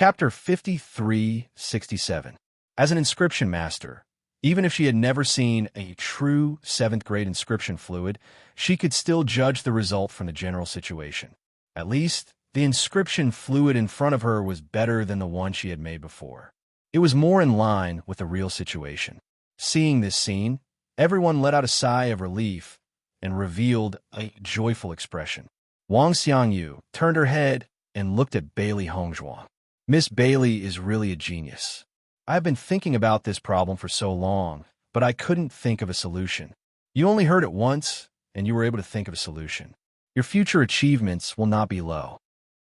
Chapter 5367. As an inscription master, even if she had never seen a true 7th grade inscription fluid, she could still judge the result from the general situation. At least, the inscription fluid in front of her was better than the one she had made before. It was more in line with the real situation. Seeing this scene, everyone let out a sigh of relief and revealed a joyful expression. Wang Xiangyu turned her head and looked at Bailey Hongzhuang. Miss Bailey is really a genius. I've been thinking about this problem for so long, but I couldn't think of a solution. You only heard it once, and you were able to think of a solution. Your future achievements will not be low.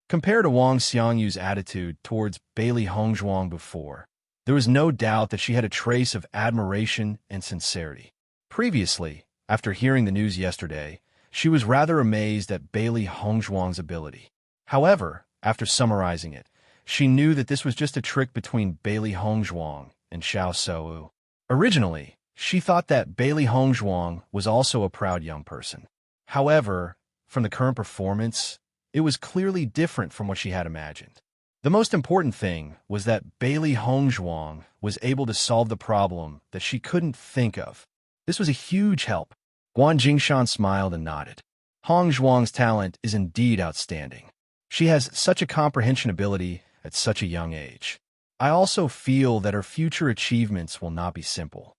Compared to Wang Xiangyu's attitude towards Bailey Hongzhuang before, there was no doubt that she had a trace of admiration and sincerity. Previously, after hearing the news yesterday, she was rather amazed at Bailey Hongzhuang's ability. However, after summarizing it, she knew that this was just a trick between Bailey Hongzhuang and Xiao Shou. Originally, she thought that Bailey Hongzhuang was also a proud young person. However, from the current performance, it was clearly different from what she had imagined. The most important thing was that Bailey Hongzhuang was able to solve the problem that she couldn't think of. This was a huge help. Guan Jingshan smiled and nodded. Hongzhuang's talent is indeed outstanding. She has such a comprehension ability at such a young age. I also feel that her future achievements will not be simple.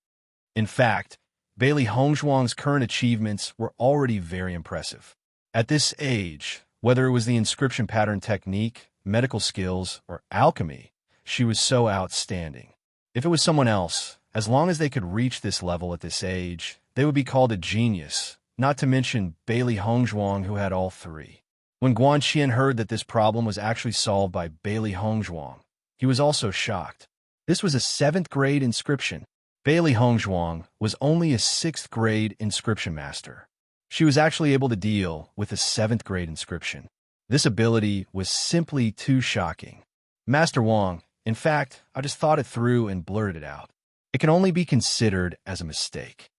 In fact, Bailey Hongzhuang's current achievements were already very impressive. At this age, whether it was the inscription pattern technique, medical skills, or alchemy, she was so outstanding. If it was someone else, as long as they could reach this level at this age, they would be called a genius, not to mention Bailey Hongzhuang, who had all three. When Guan Qian heard that this problem was actually solved by Bailey Hongzhuang, he was also shocked. This was a 7th grade inscription. Bailey Hongzhuang was only a 6th grade inscription master. She was actually able to deal with a 7th grade inscription. This ability was simply too shocking. Master Wang, in fact, I just thought it through and blurted it out. It can only be considered as a mistake.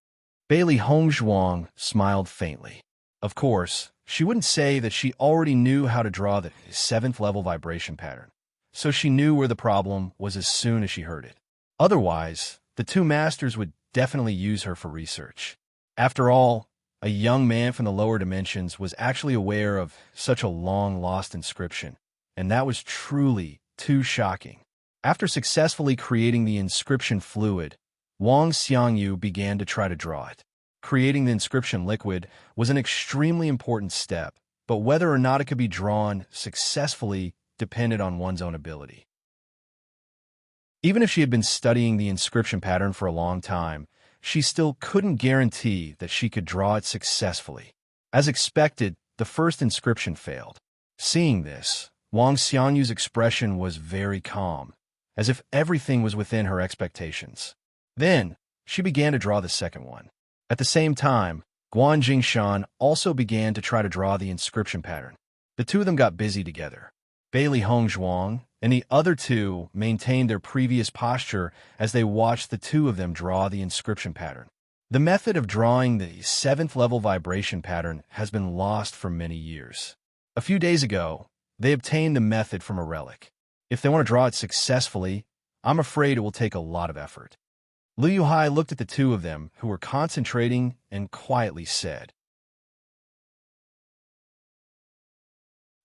Bailey Hongzhuang smiled faintly. Of course, she wouldn't say that she already knew how to draw the 7th level vibration pattern, so she knew where the problem was as soon as she heard it. Otherwise, the two masters would definitely use her for research. After all, a young man from the lower dimensions was actually aware of such a long-lost inscription, and that was truly too shocking. After successfully creating the inscription fluid, Wang Xiangyu began to try to draw it. Creating the inscription liquid was an extremely important step, but whether or not it could be drawn successfully depended on one's own ability. Even if she had been studying the inscription pattern for a long time, she still couldn't guarantee that she could draw it successfully. As expected, the first inscription failed. Seeing this, Wang Xiangyu's expression was very calm, as if everything was within her expectations. Then, she began to draw the second one. At the same time, Guan Jingshan also began to try to draw the inscription pattern. The two of them got busy together. Bailey Hongzhuang and the other two maintained their previous posture as they watched the two of them draw the inscription pattern. The method of drawing the 7th level vibration pattern has been lost for many years. A few days ago, they obtained the method from a relic. If they want to draw it successfully, I'm afraid it will take a lot of effort. Liu Yuhai looked at the two of them, who were concentrating, and quietly said,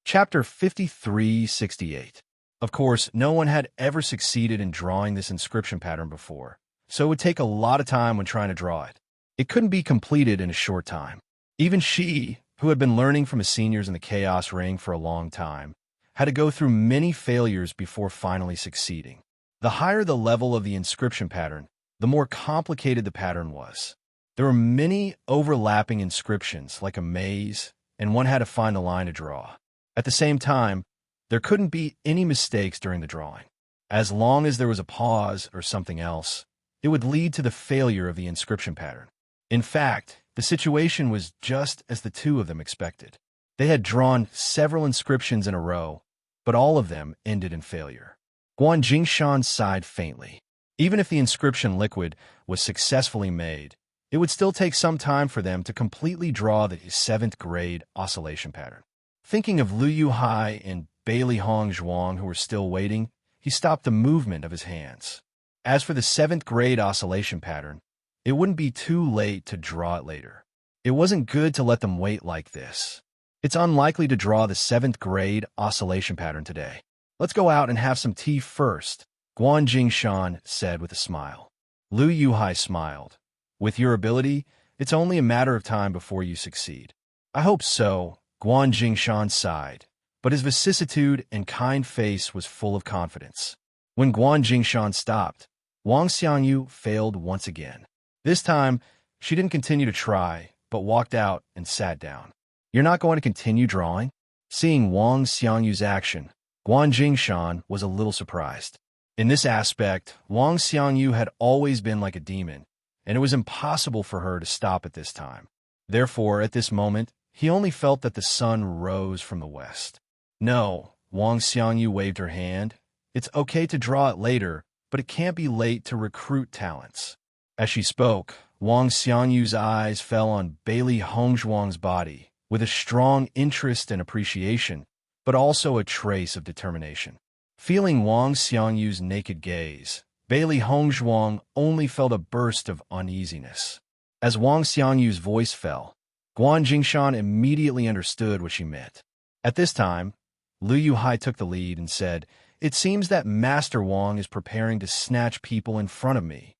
Chapter 5368. Of course, no one had ever succeeded in drawing this inscription pattern before, so it would take a lot of time when trying to draw it. It couldn't be completed in a short time. Even she, who had been learning from the seniors in the Chaos Ring for a long time, had to go through many failures before finally succeeding. The higher the level of the inscription pattern, the more complicated the pattern was. There were many overlapping inscriptions, like a maze, and one had to find a line to draw. At the same time, there couldn't be any mistakes during the drawing. As long as there was a pause or something else, it would lead to the failure of the inscription pattern. In fact, the situation was just as the two of them expected. They had drawn several inscriptions in a row, but all of them ended in failure. Guan Jingshan sighed faintly. Even if the inscription liquid was successfully made, it would still take some time for them to completely draw the 7th grade oscillation pattern. Thinking of Liu Yuhai and Bailey Hongzhuang, who were still waiting, he stopped the movement of his hands. As for the 7th grade oscillation pattern, it wouldn't be too late to draw it later. It wasn't good to let them wait like this. It's unlikely to draw the 7th grade oscillation pattern today. Let's go out and have some tea first, Guan Jingshan said with a smile. Lu Yuhai smiled. With your ability, it's only a matter of time before you succeed. I hope so, Guan Jingshan sighed, but his vicissitude and kind face was full of confidence. When Guan Jingshan stopped, Wang Xiangyu failed once again. This time, she didn't continue to try, but walked out and sat down. You're not going to continue drawing? Seeing Wang Xiangyu's action, Guan Jingshan was a little surprised. In this aspect, Wang Xiangyu had always been like a demon, and it was impossible for her to stop at this time. Therefore, at this moment, he only felt that the sun rose from the west. No, Wang Xiangyu waved her hand. It's okay to draw it later, but it can't be late to recruit talents. As she spoke, Wang Xiangyu's eyes fell on Bailey Hongzhuang's body, with a strong interest and appreciation, but also a trace of determination. Feeling Wang Xiangyu's naked gaze, Bailey Hongzhuang only felt a burst of uneasiness. As Wang Xiangyu's voice fell, Guan Jingshan immediately understood what she meant. At this time, Lu Yuhai took the lead and said, "It seems that Master Wang is preparing to snatch people in front of me."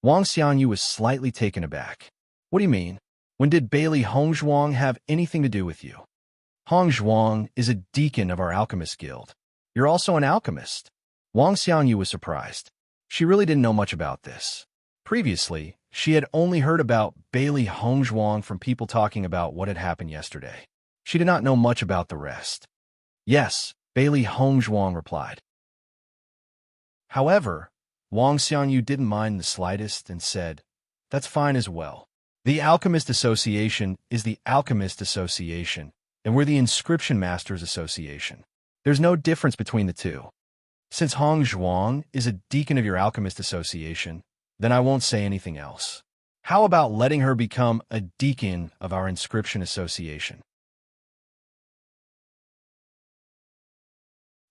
Wang Xiangyu was slightly taken aback. What do you mean? When did Bailey Hongzhuang have anything to do with you? Hongzhuang is a deacon of our alchemist guild. You're also an alchemist. Wang Xiangyu was surprised. She really didn't know much about this. Previously, she had only heard about Bailey Hongzhuang from people talking about what had happened yesterday. She did not know much about the rest. Yes, Bailey Hongzhuang replied. However, Wang Xiangyu didn't mind the slightest and said, "That's fine as well. The Alchemist Association is the Alchemist Association, and we're the Inscription Masters Association. There's no difference between the two. Since Hongzhuang is a deacon of your Alchemist Association, then I won't say anything else. How about letting her become a deacon of our Inscription Association?"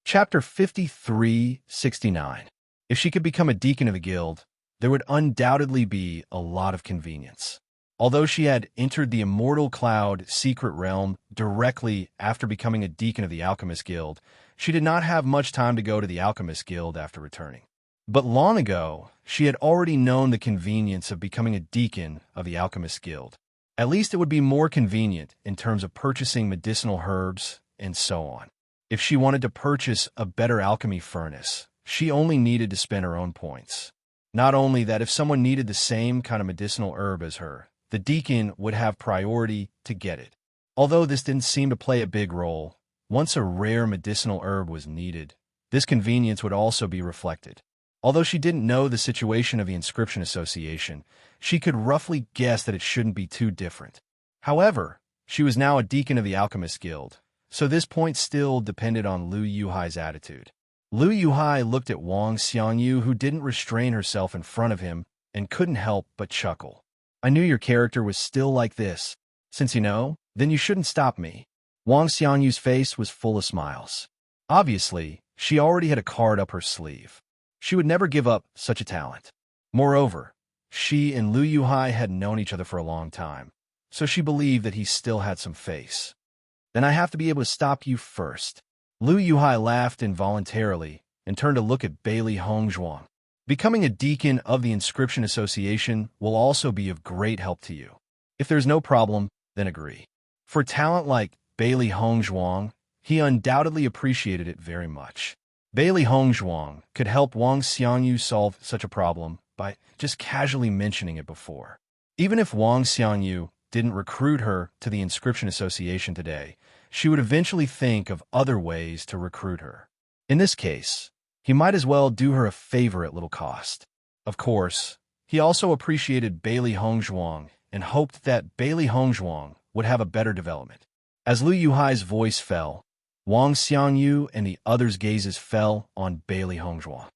Chapter 5369. If she could become a deacon of a guild, there would undoubtedly be a lot of convenience. Although she had entered the Immortal Cloud secret realm directly after becoming a deacon of the Alchemist Guild, she did not have much time to go to the Alchemist Guild after returning. But long ago, she had already known the convenience of becoming a deacon of the Alchemist Guild. At least it would be more convenient in terms of purchasing medicinal herbs and so on. If she wanted to purchase a better alchemy furnace, she only needed to spend her own points. Not only that, if someone needed the same kind of medicinal herb as her, the deacon would have priority to get it. Although this didn't seem to play a big role, once a rare medicinal herb was needed, this convenience would also be reflected. Although she didn't know the situation of the Inscription Association, she could roughly guess that it shouldn't be too different. However, she was now a deacon of the Alchemist Guild, so this point still depended on Lu Yuhai's attitude. Lu Yuhai looked at Wang Xiangyu, who didn't restrain herself in front of him and couldn't help but chuckle. "I knew your character was still like this. Since you know, then you shouldn't stop me." Wang Xiangyu's face was full of smiles. Obviously, she already had a card up her sleeve. She would never give up such a talent. Moreover, she and Lu Yuhai had known each other for a long time, so she believed that he still had some face. "Then I have to be able to stop you first." Lu Yuhai laughed involuntarily and turned to look at Bailey Hongzhuang. "Becoming a deacon of the Inscription Association will also be of great help to you. If there's no problem, then agree." For talent like Bailey Hongzhuang, he undoubtedly appreciated it very much. Bailey Hongzhuang could help Wang Xiangyu solve such a problem by just casually mentioning it before. Even if Wang Xiangyu didn't recruit her to the Inscription Association today, she would eventually think of other ways to recruit her. In this case, he might as well do her a favor at little cost. Of course, he also appreciated Bailey Hongzhuang and hoped that Bailey Hongzhuang would have a better development. As Lu Yuhai's voice fell, Wang Xiangyu and the others' gazes fell on Bailey Hongzhuang.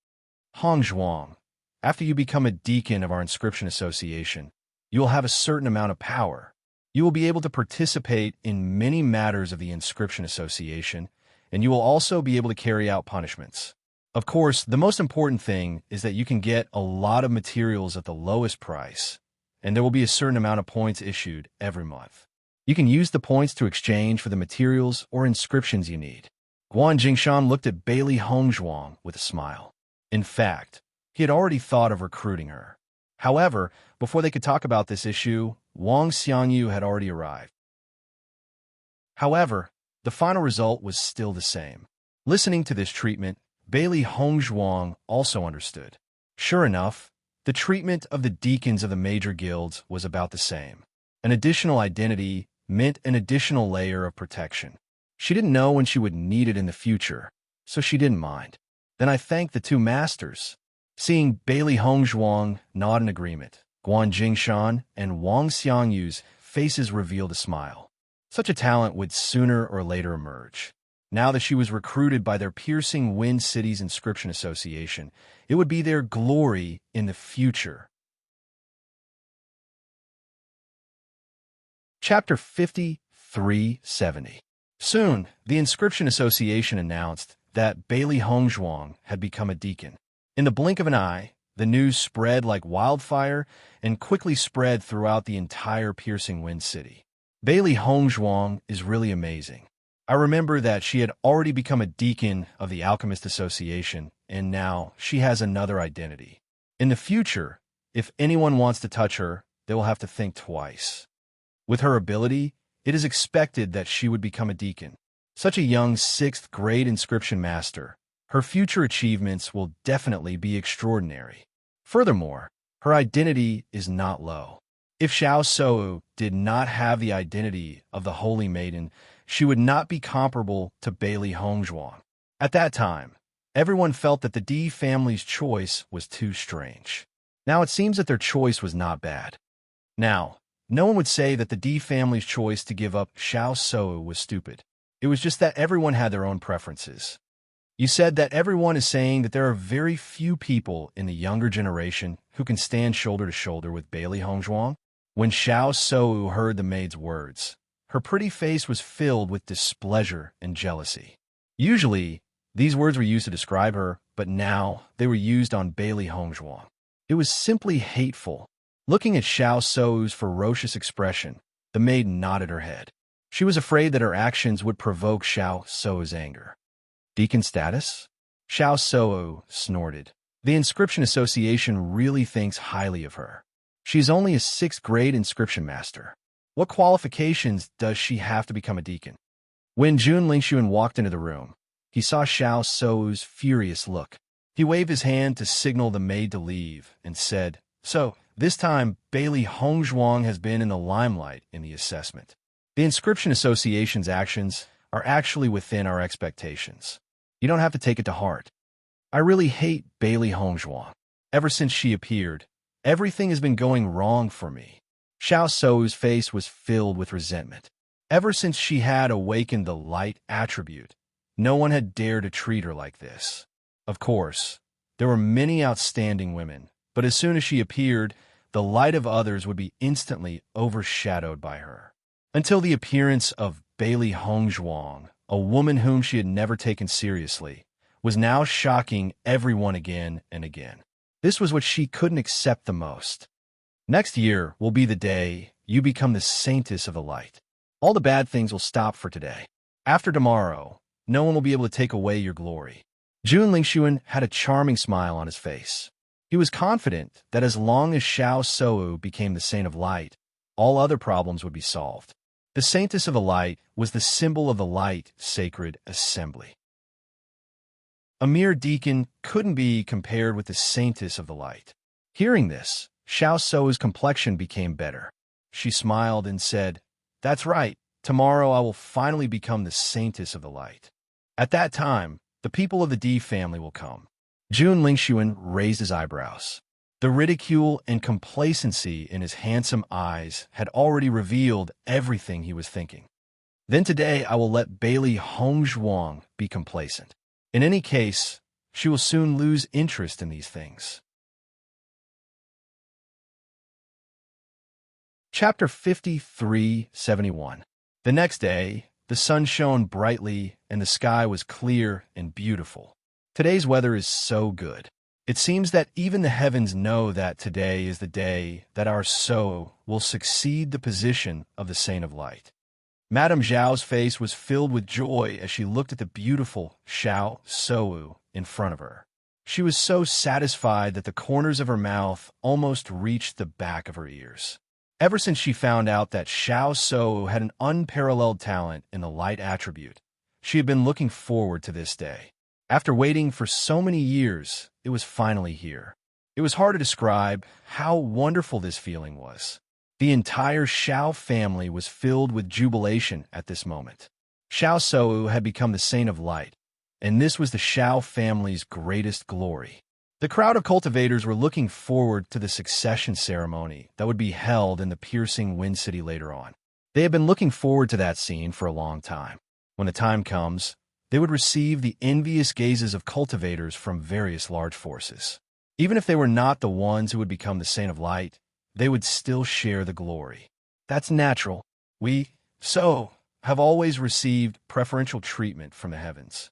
"Hongzhuang, after you become a deacon of our Inscription Association, you will have a certain amount of power. You will be able to participate in many matters of the Inscription Association, and you will also be able to carry out punishments. Of course, the most important thing is that you can get a lot of materials at the lowest price, and there will be a certain amount of points issued every month. You can use the points to exchange for the materials or inscriptions you need. Guan Jingshan looked at Bailey Hongzhuang with a smile. In fact, he had already thought of recruiting her. However, before they could talk about this issue, Wang Xiangyu had already arrived. However, the final result was still the same. Listening to this treatment, Bailey Hongzhuang also understood. Sure enough, the treatment of the deacons of the major guilds was about the same. An additional identity meant an additional layer of protection. She didn't know when she would need it in the future, so she didn't mind. Then I thanked the two masters. Seeing Bailey Hongzhuang nod in agreement, Guan Jingshan and Wang Xiangyu's faces revealed a smile. Such a talent would sooner or later emerge. Now that she was recruited by their Piercing Wind Cities Inscription Association, it would be their glory in the future. Chapter 5370. Soon, the Inscription Association announced that Bailey Hongzhuang had become a deacon. In the blink of an eye, the news spread like wildfire and quickly spread throughout the entire Piercing Wind City. Bailey Hongzhuang is really amazing. I remember that she had already become a deacon of the Alchemist Association, and now she has another identity. In the future, if anyone wants to touch her, they will have to think twice. With her ability, it is expected that she would become a deacon. Such a young 6th grade inscription master, her future achievements will definitely be extraordinary. Furthermore, her identity is not low. If Xiao Sou did not have the identity of the Holy Maiden, she would not be comparable to Bailey Hongzhuang. At that time, everyone felt that the D family's choice was too strange. Now it seems that their choice was not bad. Now, no one would say that the D family's choice to give up Xiao Sou was stupid. It was just that everyone had their own preferences. You said that everyone is saying that there are very few people in the younger generation who can stand shoulder to shoulder with Bailey Hongzhuang. When Xiao Sou heard the maid's words, her pretty face was filled with displeasure and jealousy. Usually, these words were used to describe her, but now they were used on Bailey Hongzhuang. It was simply hateful. Looking at Xiao Sou's ferocious expression, the maid nodded her head. She was afraid that her actions would provoke Xiao Sou's anger. Deacon status? Xiao Sou snorted. The Inscription Association really thinks highly of her. She's only a 6th grade inscription master. What qualifications does she have to become a deacon? When Jun Lingxuan walked into the room, he saw Xiao Sou's furious look. He waved his hand to signal the maid to leave and said, "So, this time Bailey Hongzhuang has been in the limelight in the assessment. The Inscription Association's actions are actually within our expectations. You don't have to take it to heart. I really hate Bailey Hongzhuang. Ever since she appeared, everything has been going wrong for me." Xiao Sou's face was filled with resentment. Ever since she had awakened the light attribute, no one had dared to treat her like this. Of course, there were many outstanding women, but as soon as she appeared, the light of others would be instantly overshadowed by her. Until the appearance of Bailey Hongzhuang, a woman whom she had never taken seriously, was now shocking everyone again and again. This was what she couldn't accept the most. Next year will be the day you become the saintess of the light. All the bad things will stop for today. After tomorrow, no one will be able to take away your glory. Jun Lingxuan had a charming smile on his face. He was confident that as long as Xiao Sou became the saint of light, all other problems would be solved. The saintess of the light was the symbol of the light sacred assembly. A mere deacon couldn't be compared with the saintess of the light. Hearing this, Xiao Sou's complexion became better. She smiled and said, "That's right. Tomorrow I will finally become the saintess of the light. At that time, the people of the D family will come." Jun Lingxuan raised his eyebrows. The ridicule and complacency in his handsome eyes had already revealed everything he was thinking. Then today I will let Bailey Hongzhuang be complacent. In any case, she will soon lose interest in these things. Chapter 5371. The next day, the sun shone brightly and the sky was clear and beautiful. Today's weather is so good. It seems that even the heavens know that today is the day that our So will succeed the position of the Saint of Light. Madame Zhao's face was filled with joy as she looked at the beautiful Xiao Sou in front of her. She was so satisfied that the corners of her mouth almost reached the back of her ears. Ever since she found out that Xiao Sou had an unparalleled talent in the light attribute, she had been looking forward to this day. After waiting for so many years, it was finally here. It was hard to describe how wonderful this feeling was. The entire Xiao family was filled with jubilation at this moment. Xiao Sou had become the Saint of Light, and this was the Xiao family's greatest glory. The crowd of cultivators were looking forward to the succession ceremony that would be held in the piercing Wind City later on. They had been looking forward to that scene for a long time. When the time comes, they would receive the envious gazes of cultivators from various large forces. Even if they were not the ones who would become the Saint of Light, they would still share the glory. That's natural. We, have always received preferential treatment from the heavens.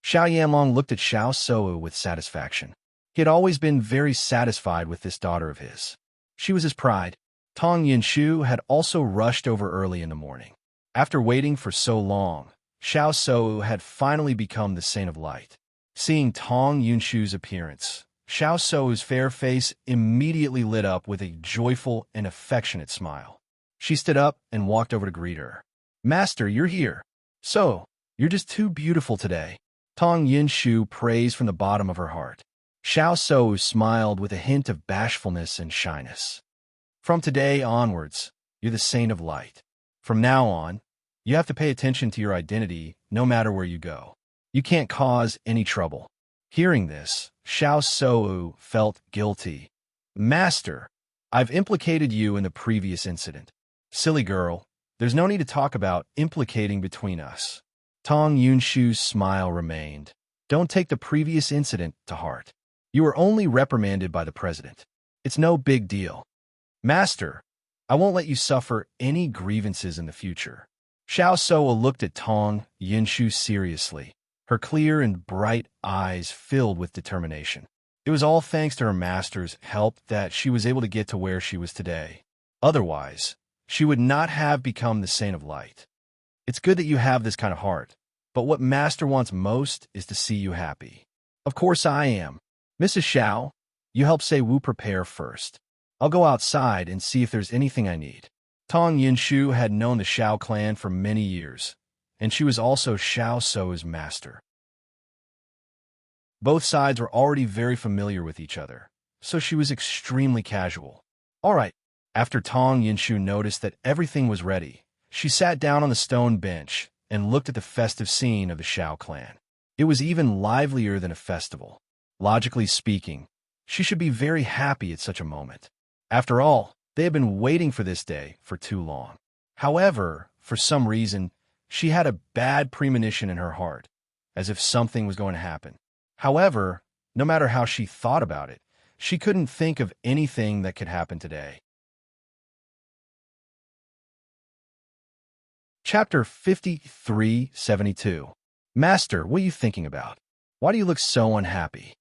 Xiao Yanlong looked at Xiao Sou with satisfaction. He had always been very satisfied with this daughter of his. She was his pride. Tong Yinshu had also rushed over early in the morning. After waiting for so long, Xiao Sou had finally become the Saint of Light. Seeing Tong Yunshu's appearance, Xiao Sou's fair face immediately lit up with a joyful and affectionate smile. She stood up and walked over to greet her. "Master, you're here. So, you're just too beautiful today." Tong Yinshu praised from the bottom of her heart. Xiao Sou smiled with a hint of bashfulness and shyness. "From today onwards, you're the Saint of Light. From now on, you have to pay attention to your identity no matter where you go. You can't cause any trouble." Hearing this, Xiao Sou felt guilty. "Master, I've implicated you in the previous incident." "Silly girl, there's no need to talk about implicating between us." Tong Yunshu's smile remained. "Don't take the previous incident to heart. You were only reprimanded by the president. It's no big deal." "Master, I won't let you suffer any grievances in the future." Xiao Sou looked at Tong Yinshu seriously, her clear and bright eyes filled with determination. It was all thanks to her master's help that she was able to get to where she was today. Otherwise, she would not have become the Saint of Light. "It's good that you have this kind of heart, but what Master wants most is to see you happy." "Of course I am. Mrs. Xiao, you help Sei Wu prepare first. I'll go outside and see if there's anything I need." Tong Yinshu had known the Xiao clan for many years, and she was also Xiao Sou's master. Both sides were already very familiar with each other, so she was extremely casual. "All right." After Tong Yinshu noticed that everything was ready, she sat down on the stone bench and looked at the festive scene of the Xiao clan. It was even livelier than a festival. Logically speaking, she should be very happy at such a moment. After all, they had been waiting for this day for too long. However, for some reason, she had a bad premonition in her heart, as if something was going to happen. However, no matter how she thought about it, she couldn't think of anything that could happen today. Chapter 5372. "Master, what are you thinking about? Why do you look so unhappy?"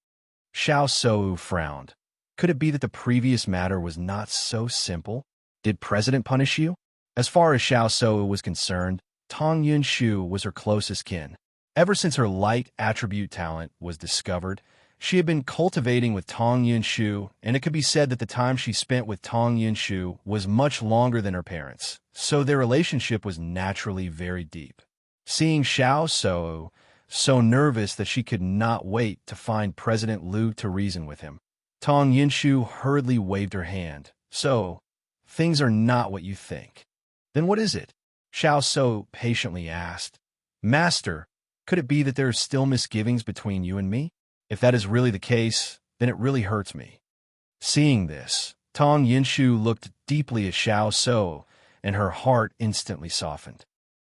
Xiao Sou frowned. Could it be that the previous matter was not so simple? Did President punish you? As far as Xiao Sou was concerned, Tong Yunshu was her closest kin. Ever since her light attribute talent was discovered, she had been cultivating with Tong Yunshu, and it could be said that the time she spent with Tong Yunshu was much longer than her parents, so their relationship was naturally very deep. Seeing Xiao Sou so nervous that she could not wait to find President Liu to reason with him, Tong Yinshu hurriedly waved her hand. "So, things are not what you think." "Then what is it?" Xiao Sou patiently asked. "Master, could it be that there are still misgivings between you and me? If that is really the case, then it really hurts me." Seeing this, Tong Yinshu looked deeply at Xiao Sou, and her heart instantly softened.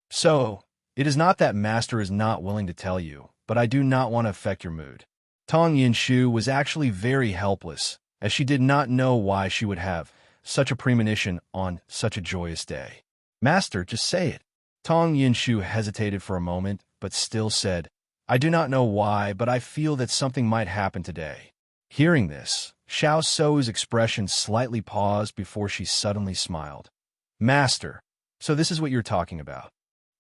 "So, it is not that Master is not willing to tell you, but I do not want to affect your mood." Tong Yinshu was actually very helpless, as she did not know why she would have such a premonition on such a joyous day. "Master, just say it." Tong Yinshu hesitated for a moment, but still said, I do not know why, but I feel that something might happen today." Hearing this, Xiao Sou's expression slightly paused before she suddenly smiled. "Master, so this is what you're talking about.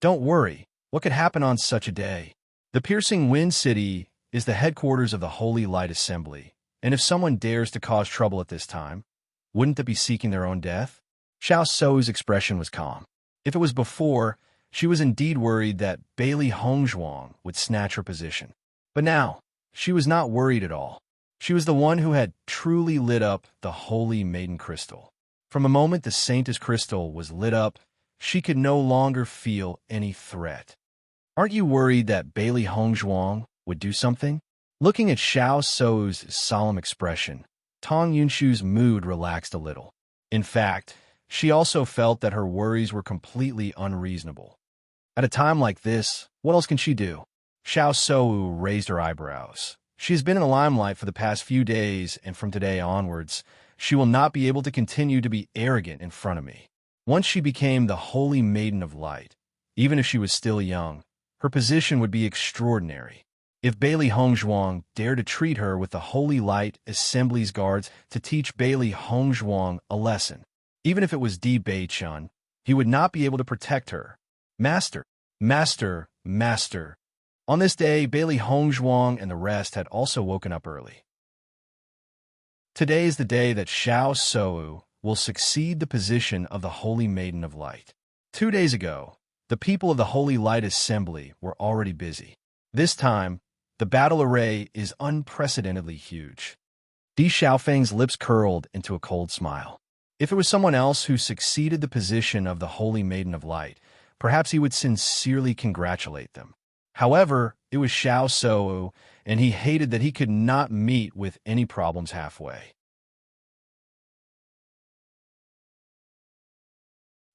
Don't worry, what could happen on such a day? The Piercing Wind City is the headquarters of the Holy Light Assembly, and if someone dares to cause trouble at this time, wouldn't they be seeking their own death?" Xiao Sou's expression was calm. If it was before, she was indeed worried that Bailey Hongzhuang would snatch her position. But now, she was not worried at all. She was the one who had truly lit up the Holy Maiden Crystal. From the moment the Saintess Crystal was lit up, she could no longer feel any threat. "Aren't you worried that Bailey Hongzhuang would do something?" Looking at Xiao Sou's solemn expression, Tong Yunshu's mood relaxed a little. In fact, she also felt that her worries were completely unreasonable. At a time like this, what else can she do? Xiao Sou raised her eyebrows. She has been in the limelight for the past few days, and from today onwards, she will not be able to continue to be arrogant in front of me. Once she became the Holy Maiden of Light, even if she was still young, her position would be extraordinary. If Bailey Hongzhuang dared to treat her with the Holy Light Assembly's guards to teach Bailey Hongzhuang a lesson, even if it was Di Beichun, he would not be able to protect her. Master, master, master. On this day, Bailey Hongzhuang and the rest had also woken up early. Today is the day that Xiao Sou will succeed the position of the Holy Maiden of Light. 2 days ago, the people of the Holy Light Assembly were already busy. This time, the battle array is unprecedentedly huge. Di Xiaofeng's lips curled into a cold smile. If it was someone else who succeeded the position of the Holy Maiden of Light, perhaps he would sincerely congratulate them. However, it was Xiao Sou, and he hated that he could not meet with any problems halfway.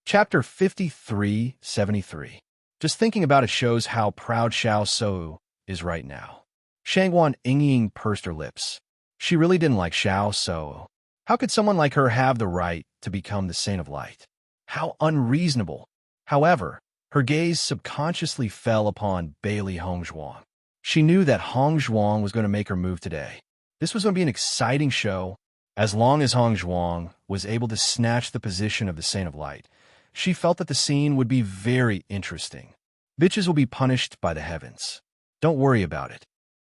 Chapter 5373. Just thinking about it shows how proud Xiao Sou is right now. Shangguan Yingying pursed her lips. She really didn't like Xiao Sou. How could someone like her have the right to become the Saint of Light? How unreasonable. However, her gaze subconsciously fell upon Bailey Hongzhuang. She knew that Hongzhuang was going to make her move today. This was going to be an exciting show. As long as Hongzhuang was able to snatch the position of the Saint of Light, she felt that the scene would be very interesting. Bitches will be punished by the heavens. Don't worry about it.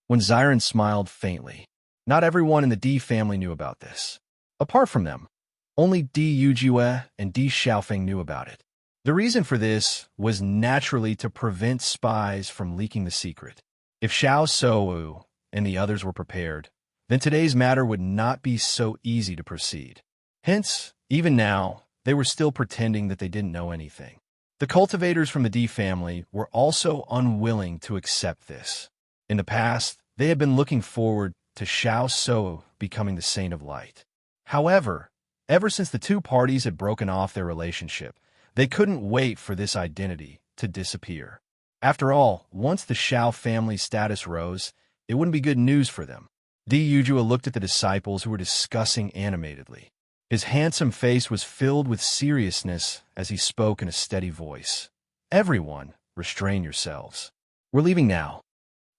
When Xiren smiled faintly, not everyone in the Di family knew about this. Apart from them, only Di Yujue and Di Xiaofeng knew about it. The reason for this was naturally to prevent spies from leaking the secret. If Xiao Sou and the others were prepared, then today's matter would not be so easy to proceed. Hence, even now, they were still pretending that they didn't know anything. The cultivators from the Di family were also unwilling to accept this. In the past, they had been looking forward to Xiao Sou becoming the Saint of Light. However, ever since the two parties had broken off their relationship, they couldn't wait for this identity to disappear. After all, once the Xiao family's status rose, it wouldn't be good news for them. Di Yujue looked at the disciples who were discussing animatedly. His handsome face was filled with seriousness as he spoke in a steady voice. "Everyone, restrain yourselves. We're leaving now."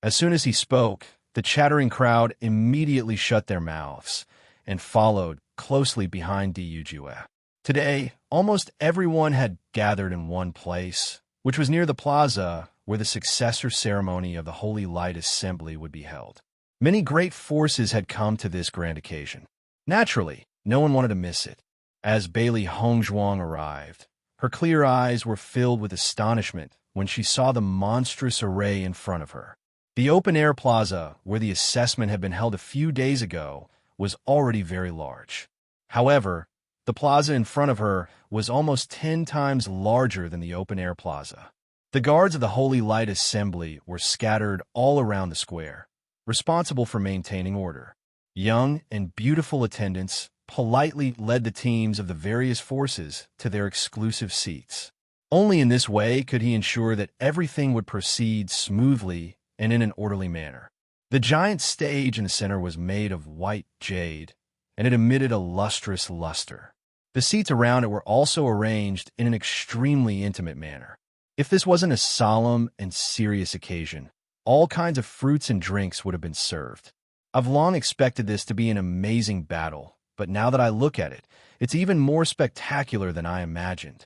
As soon as he spoke, the chattering crowd immediately shut their mouths and followed closely behind Di Yujue. Today, almost everyone had gathered in one place, which was near the plaza where the successor ceremony of the Holy Light Assembly would be held. Many great forces had come to this grand occasion. Naturally, no one wanted to miss it. As Bailey Hongzhuang arrived, her clear eyes were filled with astonishment when she saw the monstrous array in front of her. The open-air plaza, where the assessment had been held a few days ago, was already very large. However, the plaza in front of her was almost 10 times larger than the open-air plaza. The guards of the Holy Light Assembly were scattered all around the square, responsible for maintaining order. Young and beautiful attendants politely led the teams of the various forces to their exclusive seats. Only in this way could he ensure that everything would proceed smoothly and in an orderly manner. The giant stage in the center was made of white jade, and it emitted a lustrous luster. The seats around it were also arranged in an extremely intimate manner. If this wasn't a solemn and serious occasion, All kinds of fruits and drinks would have been served. I've long expected this to be an amazing battle, but now that I look at it, it's even more spectacular than I imagined.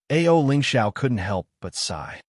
A.O. Lingxiao couldn't help but sigh.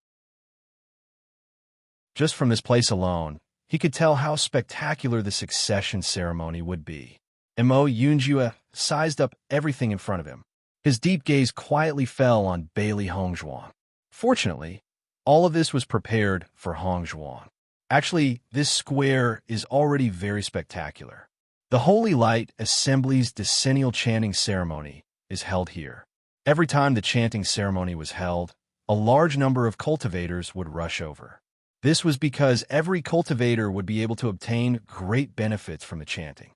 Just from this place alone, he could tell how spectacular the succession ceremony would be. Mo Yunjue sized up everything in front of him. His deep gaze quietly fell on Bailey Hongzhuang. Fortunately, all of this was prepared for Hongzhuang. Actually, this square is already very spectacular. The Holy Light Assembly's decennial chanting ceremony is held here. Every time the chanting ceremony was held, a large number of cultivators would rush over. This was because every cultivator would be able to obtain great benefits from the chanting.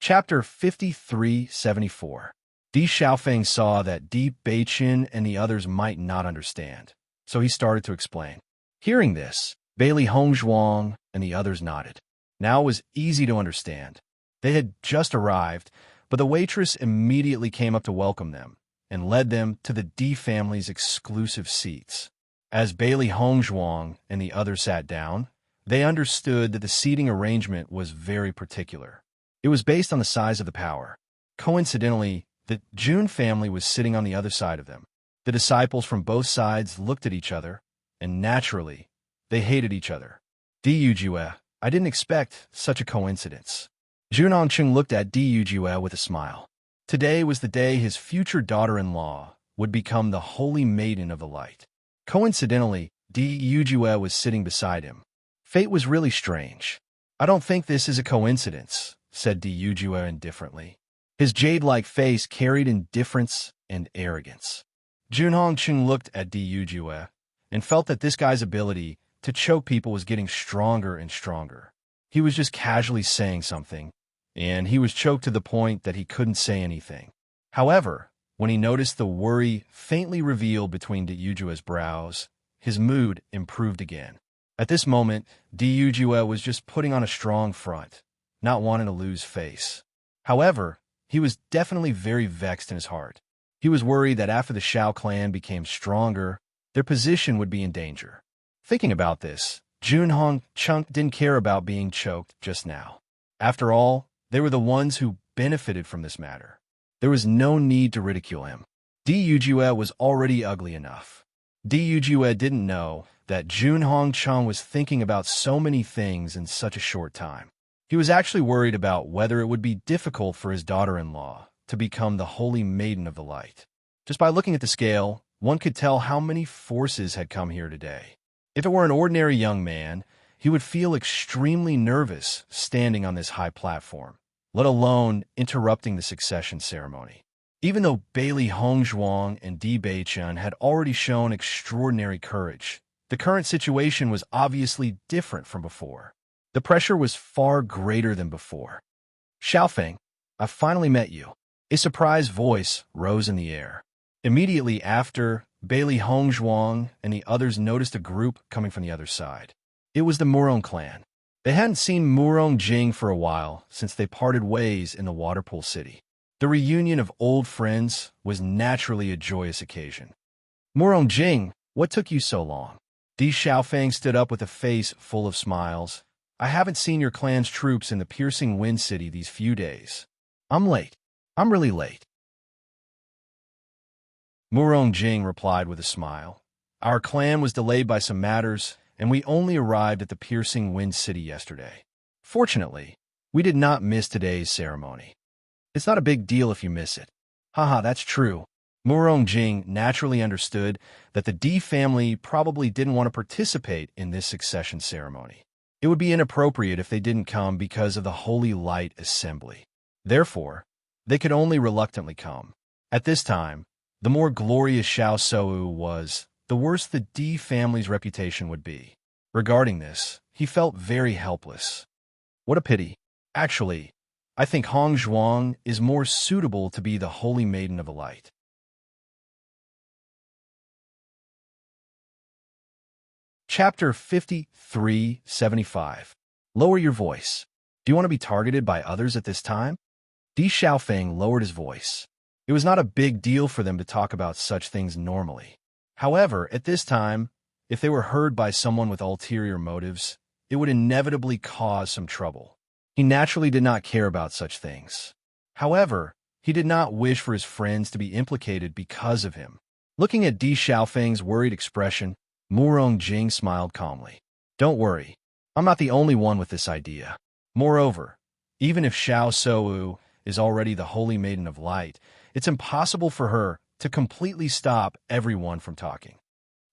Chapter 5374. Di Xiaofeng saw that Di Beiqin and the others might not understand, so he started to explain. Hearing this, Bailey Hongzhuang and the others nodded. Now it was easy to understand. They had just arrived, but the waitress immediately came up to welcome them and led them to the Di family's exclusive seats. As Bailey Hongzhuang and the others sat down, they understood that the seating arrangement was very particular. It was based on the size of the power. Coincidentally, the Jun family was sitting on the other side of them. The disciples from both sides looked at each other, and naturally, they hated each other. Di Yujue, I didn't expect such a coincidence. Jun Hongqing looked at Di Yujue with a smile. Today was the day his future daughter-in-law would become the Holy Maiden of the Light. Coincidentally, Di Yujue was sitting beside him. Fate was really strange. I don't think this is a coincidence, said Di Yujue indifferently. His jade-like face carried indifference and arrogance. Jun Hongqing looked at Di Yujue and felt that this guy's ability to choke people was getting stronger and stronger. He was just casually saying something, and he was choked to the point that he couldn't say anything. However, when he noticed the worry faintly revealed between Di Yujue's brows, his mood improved again. At this moment, Di Yujue was just putting on a strong front, not wanting to lose face. However, he was definitely very vexed in his heart. He was worried that after the Shao clan became stronger, their position would be in danger. Thinking about this, Jun Hongqing didn't care about being choked just now. After all, they were the ones who benefited from this matter. There was no need to ridicule him. Di Yujue was already ugly enough. Di Yujue didn't know that Jun Hongqing was thinking about so many things in such a short time. He was actually worried about whether it would be difficult for his daughter-in-law to become the Holy Maiden of the Light. Just by looking at the scale, one could tell how many forces had come here today. If it were an ordinary young man, he would feel extremely nervous standing on this high platform, let alone interrupting the succession ceremony. Even though Bailey Hongzhuang and Di Beiqin had already shown extraordinary courage, the current situation was obviously different from before. The pressure was far greater than before. Xiaofeng, I finally met you. A surprised voice rose in the air. Immediately after, Bailey Hongzhuang and the others noticed a group coming from the other side. It was the Murong clan. They hadn't seen Murong Jing for a while since they parted ways in the Waterpool City. The reunion of old friends was naturally a joyous occasion. Murong Jing, what took you so long? Di Xiaofeng stood up with a face full of smiles. I haven't seen your clan's troops in the Piercing Wind City these few days. I'm late. I'm really late. Murong Jing replied with a smile. Our clan was delayed by some matters, and we only arrived at the Piercing Wind City yesterday. Fortunately, we did not miss today's ceremony. It's not a big deal if you miss it. Haha, that's true. Murong Jing naturally understood that the Di family probably didn't want to participate in this succession ceremony. It would be inappropriate if they didn't come because of the Holy Light Assembly. Therefore, they could only reluctantly come. At this time, the more glorious Xiao Shou was, the worse the Di family's reputation would be. Regarding this, he felt very helpless. What a pity. Actually, I think Hongzhuang is more suitable to be the Holy Maiden of the Light. Chapter 5375. Lower your voice. Do you want to be targeted by others at this time? Di Xiaofeng lowered his voice. It was not a big deal for them to talk about such things normally. However, at this time, if they were heard by someone with ulterior motives, it would inevitably cause some trouble. He naturally did not care about such things. However, he did not wish for his friends to be implicated because of him. Looking at Di Xiaofeng's worried expression, Murong Jing smiled calmly. Don't worry, I'm not the only one with this idea. Moreover, even if Xiao Souwu is already the Holy Maiden of Light, it's impossible for her to completely stop everyone from talking.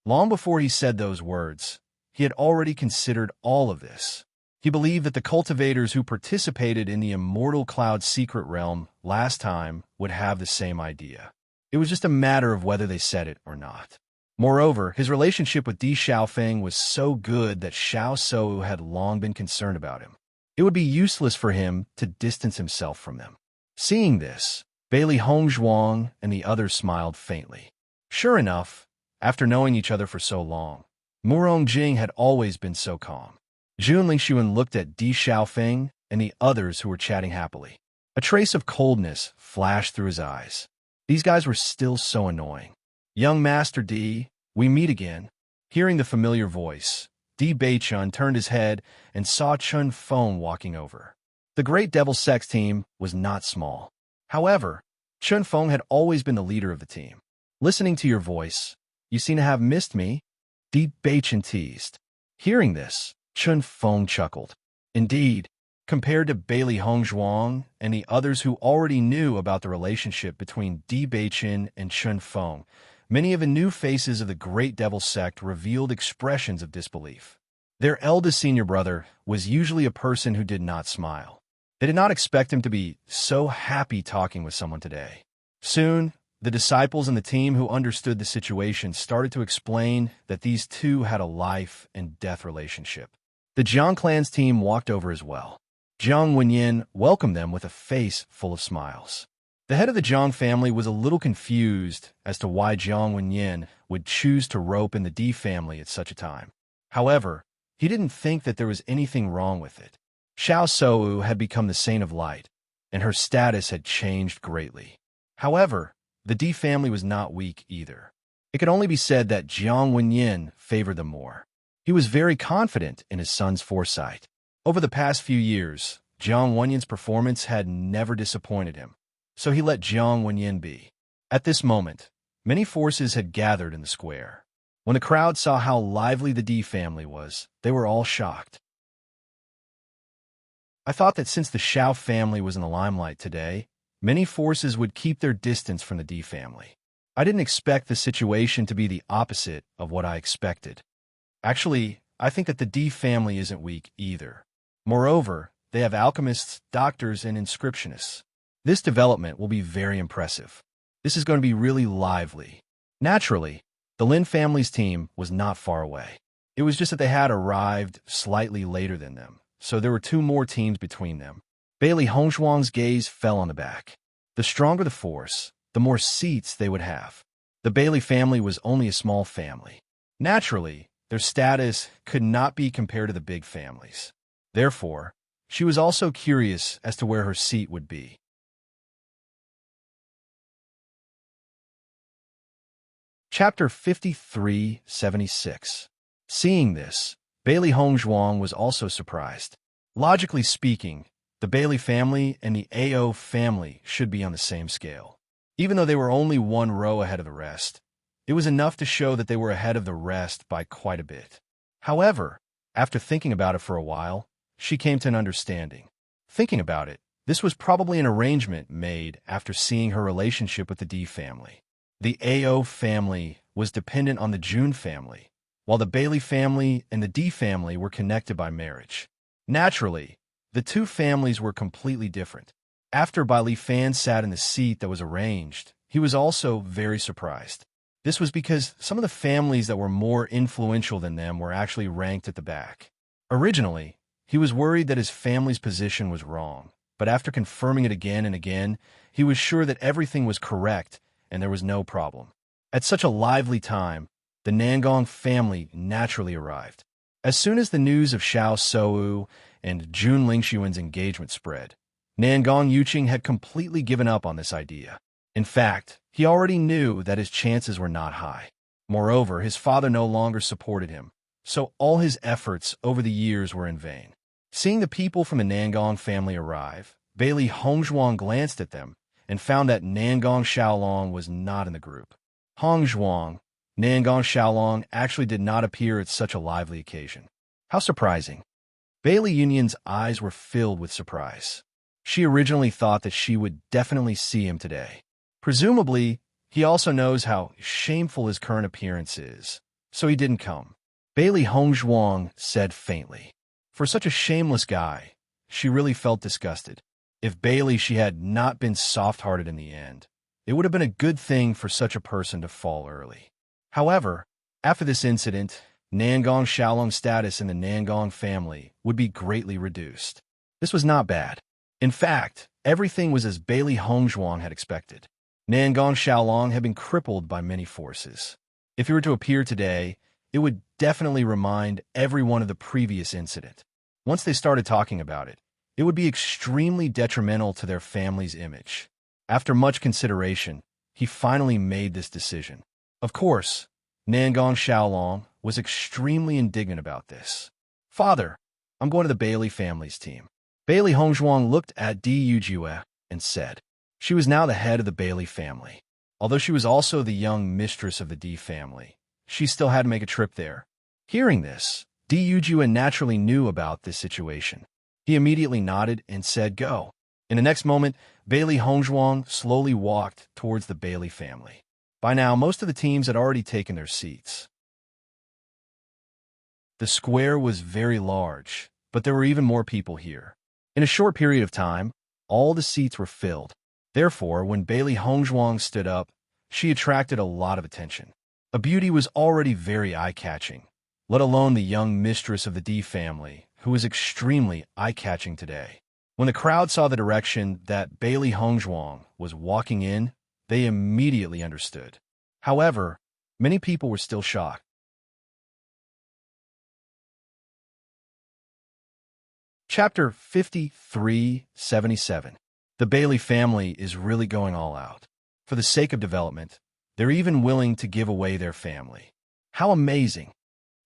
Long before he said those words, he had already considered all of this. He believed that the cultivators who participated in the Immortal Cloud secret realm last time would have the same idea. It was just a matter of whether they said it or not. Moreover, his relationship with Di Xiaofeng was so good that Xiao Souwu had long been concerned about him. It would be useless for him to distance himself from them. Seeing this, Bailey Hongzhuang and the others smiled faintly. Sure enough, after knowing each other for so long, Murong Jing had always been so calm. Jun Lingxuan looked at Di Xiaofeng and the others who were chatting happily. A trace of coldness flashed through his eyes. These guys were still so annoying. Young Master Di, we meet again. Hearing the familiar voice, Di Beichun turned his head and saw Chun Feng walking over. The Great Devil Sex team was not small. However, Chun Feng had always been the leader of the team. Listening to your voice, you seem to have missed me, Di Beichun teased. Hearing this, Chun Feng chuckled. Indeed, compared to Bailey Hongzhuang and the others who already knew about the relationship between Di Beichun and Chun Feng, many of the new faces of the Great Devil Sect revealed expressions of disbelief. Their eldest senior brother was usually a person who did not smile. They did not expect him to be so happy talking with someone today. Soon, the disciples and the team who understood the situation started to explain that these two had a life and death relationship. The Jiang clan's team walked over as well. Jiang Wenyin welcomed them with a face full of smiles. The head of the Jiang family was a little confused as to why Jiang Wenyin would choose to rope in the Di family at such a time. However, he didn't think that there was anything wrong with it. Xiao Souwu had become the Saint of Light, and her status had changed greatly. However, the Di family was not weak either. It could only be said that Jiang Wenyin favored them more. He was very confident in his son's foresight. Over the past few years, Jiang Wenyin's performance had never disappointed him, so he let Jiang Wenyin be. At this moment, many forces had gathered in the square. When the crowd saw how lively the Di family was, they were all shocked. I thought that since the Xiao family was in the limelight today, many forces would keep their distance from the Di family. I didn't expect the situation to be the opposite of what I expected. Actually, I think that the Di family isn't weak either. Moreover, they have alchemists, doctors, and inscriptionists. This development will be very impressive. This is going to be really lively. Naturally, the Lin family's team was not far away. It was just that they had arrived slightly later than them, so there were two more teams between them. Bailey Hongzhuang's gaze fell on the back. The stronger the force, the more seats they would have. The Bailey family was only a small family. Naturally, their status could not be compared to the big families. Therefore, she was also curious as to where her seat would be. Chapter 5376. Seeing this, Bailey Hongzhuang was also surprised. Logically speaking, the Bailey family and the AO family should be on the same scale. Even though they were only one row ahead of the rest, it was enough to show that they were ahead of the rest by quite a bit. However, after thinking about it for a while, she came to an understanding. Thinking about it, this was probably an arrangement made after seeing her relationship with the Di family. The AO family was dependent on the Jun family, while the Bailey family and the Di family were connected by marriage. Naturally, the two families were completely different. After Bai Li Fan sat in the seat that was arranged, he was also very surprised. This was because some of the families that were more influential than them were actually ranked at the back. Originally, he was worried that his family's position was wrong, but after confirming it again and again, he was sure that everything was correct and there was no problem. At such a lively time, the Nangong family naturally arrived. As soon as the news of Xiao Souwu and Jun Lingxuan's engagement spread, Nangong Yuqing had completely given up on this idea. In fact, he already knew that his chances were not high. Moreover, his father no longer supported him, so all his efforts over the years were in vain. Seeing the people from the Nangong family arrive, Bailey Hongzhuang glanced at them and found that Nangong Xiaolong was not in the group. Hongzhuang, Nangong Xiaolong actually did not appear at such a lively occasion. How surprising. Bailey Union's eyes were filled with surprise. She originally thought that she would definitely see him today. Presumably, he also knows how shameful his current appearance is, so he didn't come. Bailey Hongzhuang said faintly. For such a shameless guy, she really felt disgusted. If Bailey she had not been soft-hearted in the end, it would have been a good thing for such a person to fall early. However, after this incident, Nangong Xiaolong's status in the Nangong family would be greatly reduced. This was not bad. In fact, everything was as Bailey Hongzhuang had expected. Nangong Xiaolong had been crippled by many forces. If he were to appear today, it would definitely remind everyone of the previous incident. Once they started talking about it, it would be extremely detrimental to their family's image. After much consideration, he finally made this decision. Of course, Nangong Xiaolong was extremely indignant about this. "Father, I'm going to the Bailey family's team." Bailey Hongzhuang looked at Di Yujue and said. She was now the head of the Bailey family. Although she was also the young mistress of the Di family, she still had to make a trip there. Hearing this, Di Yujue naturally knew about this situation. He immediately nodded and said, "Go." In the next moment, Bailey Hongzhuang slowly walked towards the Bailey family. By now, most of the teams had already taken their seats. The square was very large, but there were even more people here. In a short period of time, all the seats were filled. Therefore, when Bailey Hongzhuang stood up, she attracted a lot of attention. A beauty was already very eye-catching, let alone the young mistress of the Di family, who was extremely eye-catching today. When the crowd saw the direction that Bailey Hongzhuang was walking in, they immediately understood. However, many people were still shocked. Chapter 5377. The Bailey family is really going all out. For the sake of development, they're even willing to give away their family. How amazing!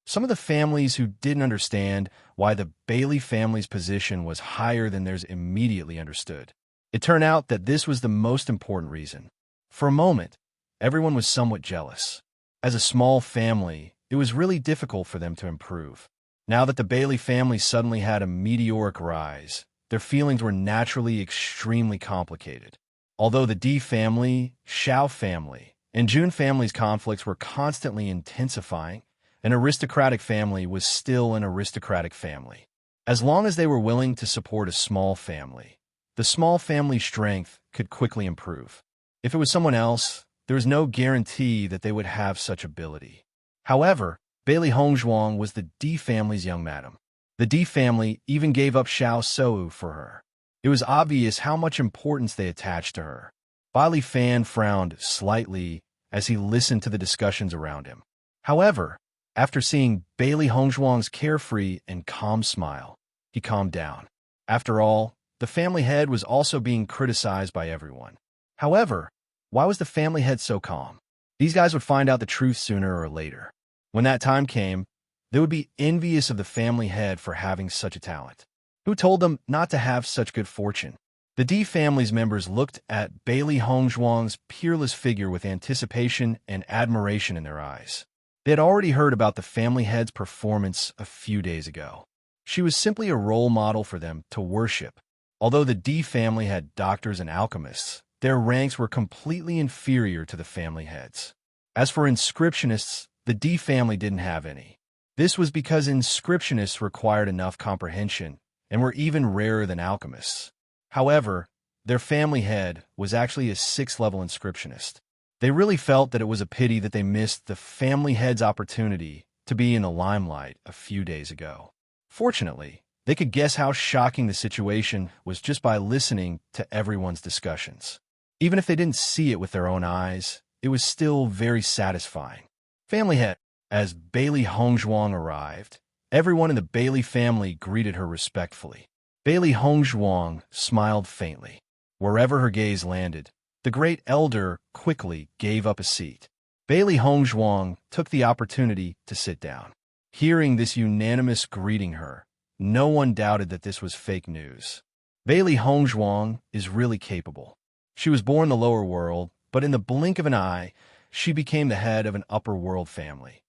Some of the families who didn't understand why the Bailey family's position was higher than theirs immediately understood. It turned out that this was the most important reason. For a moment, everyone was somewhat jealous. As a small family, it was really difficult for them to improve. Now that the Bailey family suddenly had a meteoric rise, their feelings were naturally extremely complicated. Although the Di family, Xiao family, and Jun family's conflicts were constantly intensifying, an aristocratic family was still an aristocratic family. As long as they were willing to support a small family, the small family's strength could quickly improve. If it was someone else, there was no guarantee that they would have such ability. However, Bailey Hongzhuang was the Di family's young madam. The Di family even gave up Xiao Sou for her. It was obvious how much importance they attached to her. Bailey Fan frowned slightly as he listened to the discussions around him. However, after seeing Bailey Hongzhuang's carefree and calm smile, he calmed down. After all, the family head was also being criticized by everyone. However, why was the family head so calm? These guys would find out the truth sooner or later. When that time came, they would be envious of the family head for having such a talent. Who told them not to have such good fortune? The Di family's members looked at Bailey Hongzhuang's peerless figure with anticipation and admiration in their eyes. They had already heard about the family head's performance a few days ago. She was simply a role model for them to worship. Although the Di family had doctors and alchemists, their ranks were completely inferior to the family heads. As for inscriptionists, the Di family didn't have any. This was because inscriptionists required enough comprehension and were even rarer than alchemists. However, their family head was actually a 6th-level inscriptionist. They really felt that it was a pity that they missed the family head's opportunity to be in the limelight a few days ago. Fortunately, they could guess how shocking the situation was just by listening to everyone's discussions. Even if they didn't see it with their own eyes, it was still very satisfying. Family head. As Bailey Hongzhuang arrived, everyone in the Bailey family greeted her respectfully. Bailey Hongzhuang smiled faintly. Wherever her gaze landed, the great elder quickly gave up a seat. Bailey Hongzhuang took the opportunity to sit down. Hearing this unanimous greeting her, no one doubted that this was fake news. Bailey Hongzhuang is really capable. She was born in the lower world, but in the blink of an eye, she became the head of an upper world family.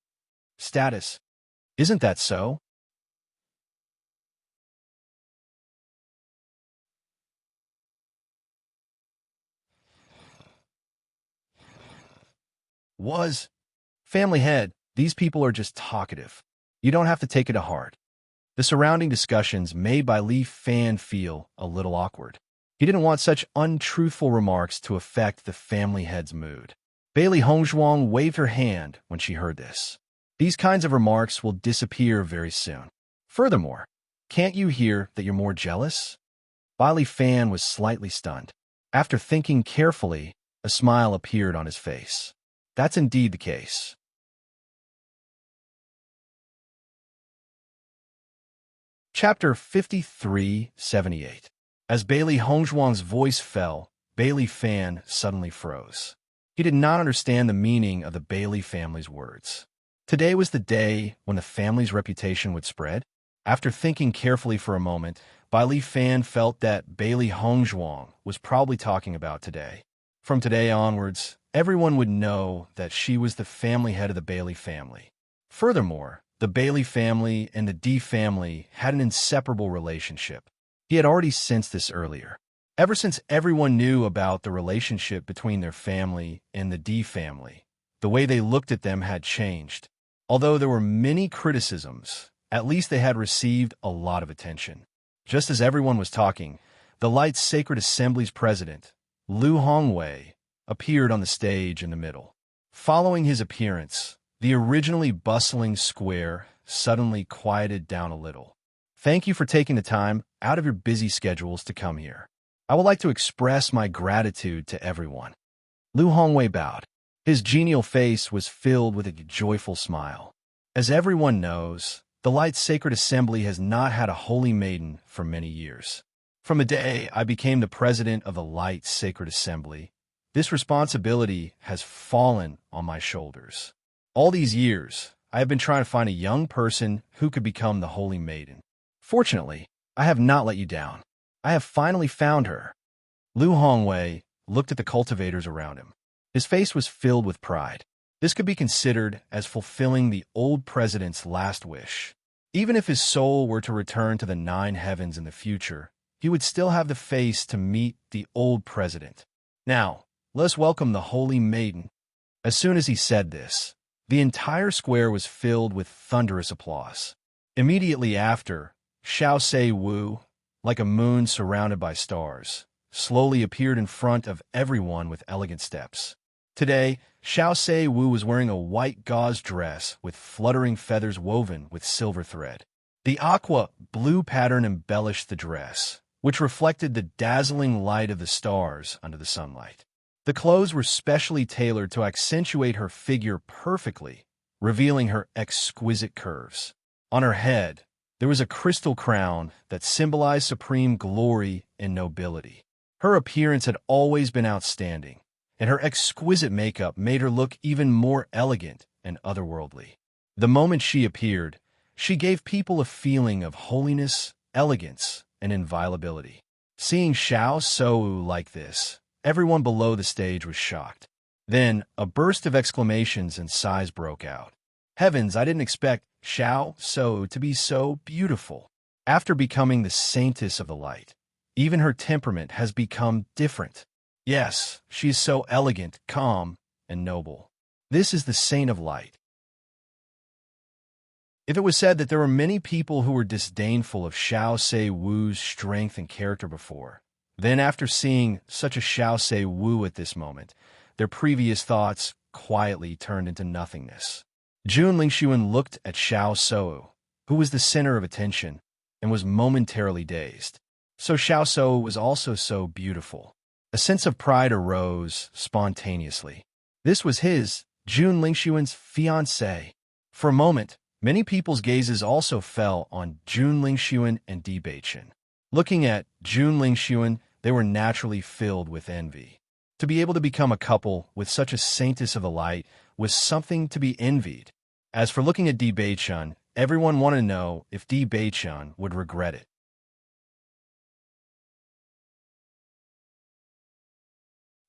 Status. Isn't that so? Was. Family head, these people are just talkative. You don't have to take it to heart. The surrounding discussions made by Li Fan feel a little awkward. He didn't want such untruthful remarks to affect the family head's mood. Bailey Hongzhuang waved her hand when she heard this. These kinds of remarks will disappear very soon. Furthermore, can't you hear that you're more jealous? Bailey Fan was slightly stunned. After thinking carefully, a smile appeared on his face. That's indeed the case. Chapter 5378. As Bailey Hongzhuang's voice fell, Bailey Fan suddenly froze. He did not understand the meaning of the Bailey family's words. Today was the day when the family's reputation would spread. After thinking carefully for a moment, Bailey Fan felt that Bailey Hongzhuang was probably talking about today. From today onwards, everyone would know that she was the family head of the Bailey family. Furthermore, the Bailey family and the D family had an inseparable relationship. He had already sensed this earlier. Ever since everyone knew about the relationship between their family and the D family, the way they looked at them had changed. Although there were many criticisms, at least they had received a lot of attention. Just as everyone was talking, the Light Sacred Assembly's president, Lu Hongwei, appeared on the stage in the middle. Following his appearance, the originally bustling square suddenly quieted down a little. Thank you for taking the time out of your busy schedules to come here. I would like to express my gratitude to everyone. Lu Hongwei bowed. His genial face was filled with a joyful smile. As everyone knows, the Light Sacred Assembly has not had a holy maiden for many years. From the day I became the president of the Light Sacred Assembly, this responsibility has fallen on my shoulders. All these years, I have been trying to find a young person who could become the holy maiden. Fortunately, I have not let you down. I have finally found her. Lu Hongwei looked at the cultivators around him. His face was filled with pride. This could be considered as fulfilling the old president's last wish. Even if his soul were to return to the 9 heavens in the future, he would still have the face to meet the old president. Now, let us welcome the holy maiden. As soon as he said this, the entire square was filled with thunderous applause. Immediately after, Xiao Se Wu, like a moon surrounded by stars, slowly appeared in front of everyone with elegant steps. Today, Xiao Se Wu was wearing a white gauze dress with fluttering feathers woven with silver thread. The aqua-blue pattern embellished the dress, which reflected the dazzling light of the stars under the sunlight. The clothes were specially tailored to accentuate her figure perfectly, revealing her exquisite curves. On her head, there was a crystal crown that symbolized supreme glory and nobility. Her appearance had always been outstanding, and her exquisite makeup made her look even more elegant and otherworldly. The moment she appeared, she gave people a feeling of holiness, elegance, and inviolability. Seeing Xiao Sou like this, everyone below the stage was shocked. Then, a burst of exclamations and sighs broke out. Heavens, I didn't expect Xiao Sou to be so beautiful. After becoming the saintess of the light, even her temperament has become different. Yes, she is so elegant, calm, and noble. This is the saint of light. If it was said that there were many people who were disdainful of Xiao Se Wu's strength and character before, then after seeing such a Xiao Se Wu at this moment, their previous thoughts quietly turned into nothingness. Jun Lingxuan looked at Xiao Sou, who was the center of attention, and was momentarily dazed. So Xiao Sou was also so beautiful. A sense of pride arose spontaneously. This was his, Jun Lingxuan's fiancée. For a moment, many people's gazes also fell on Jun Lingxuan and Bewitching. Looking at Jun Lingxuan, they were naturally filled with envy. To be able to become a couple with such a saintess of the light was something to be envied. As for looking at Bewitching, everyone wanted to know if Bewitching would regret it.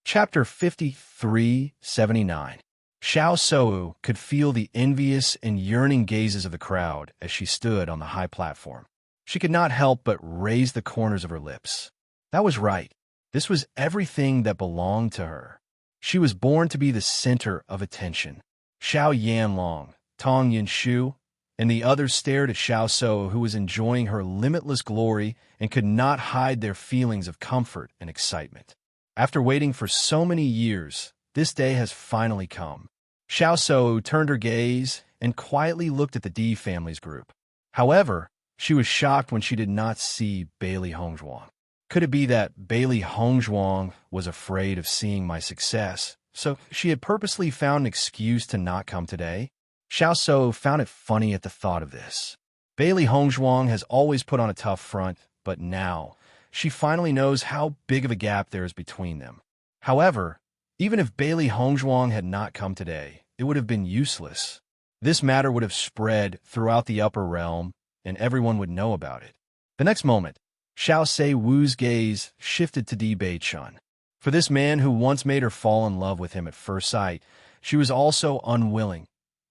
Chapter 5379. Xiao Sou could feel the envious and yearning gazes of the crowd as she stood on the high platform. She could not help but raise the corners of her lips. That was right. This was everything that belonged to her. She was born to be the center of attention. Xiao Yanlong, Tong Yinshu, and the others stared at Xiao Sou, who was enjoying her limitless glory and could not hide their feelings of comfort and excitement. After waiting for so many years, this day has finally come. Xiao Sou turned her gaze and quietly looked at the D family's group. However, she was shocked when she did not see Bailey Hongzhuang. Could it be that Bailey Hongzhuang was afraid of seeing my success, so she had purposely found an excuse to not come today? Xiao Sou found it funny at the thought of this. Bailey Hongzhuang has always put on a tough front, but now she finally knows how big of a gap there is between them. However, even if Bailey Hongzhuang had not come today, it would have been useless. This matter would have spread throughout the upper realm, and everyone would know about it. The next moment, Xiao Se Wu's gaze shifted to Di Beichun. For this man who once made her fall in love with him at first sight, she was also unwilling,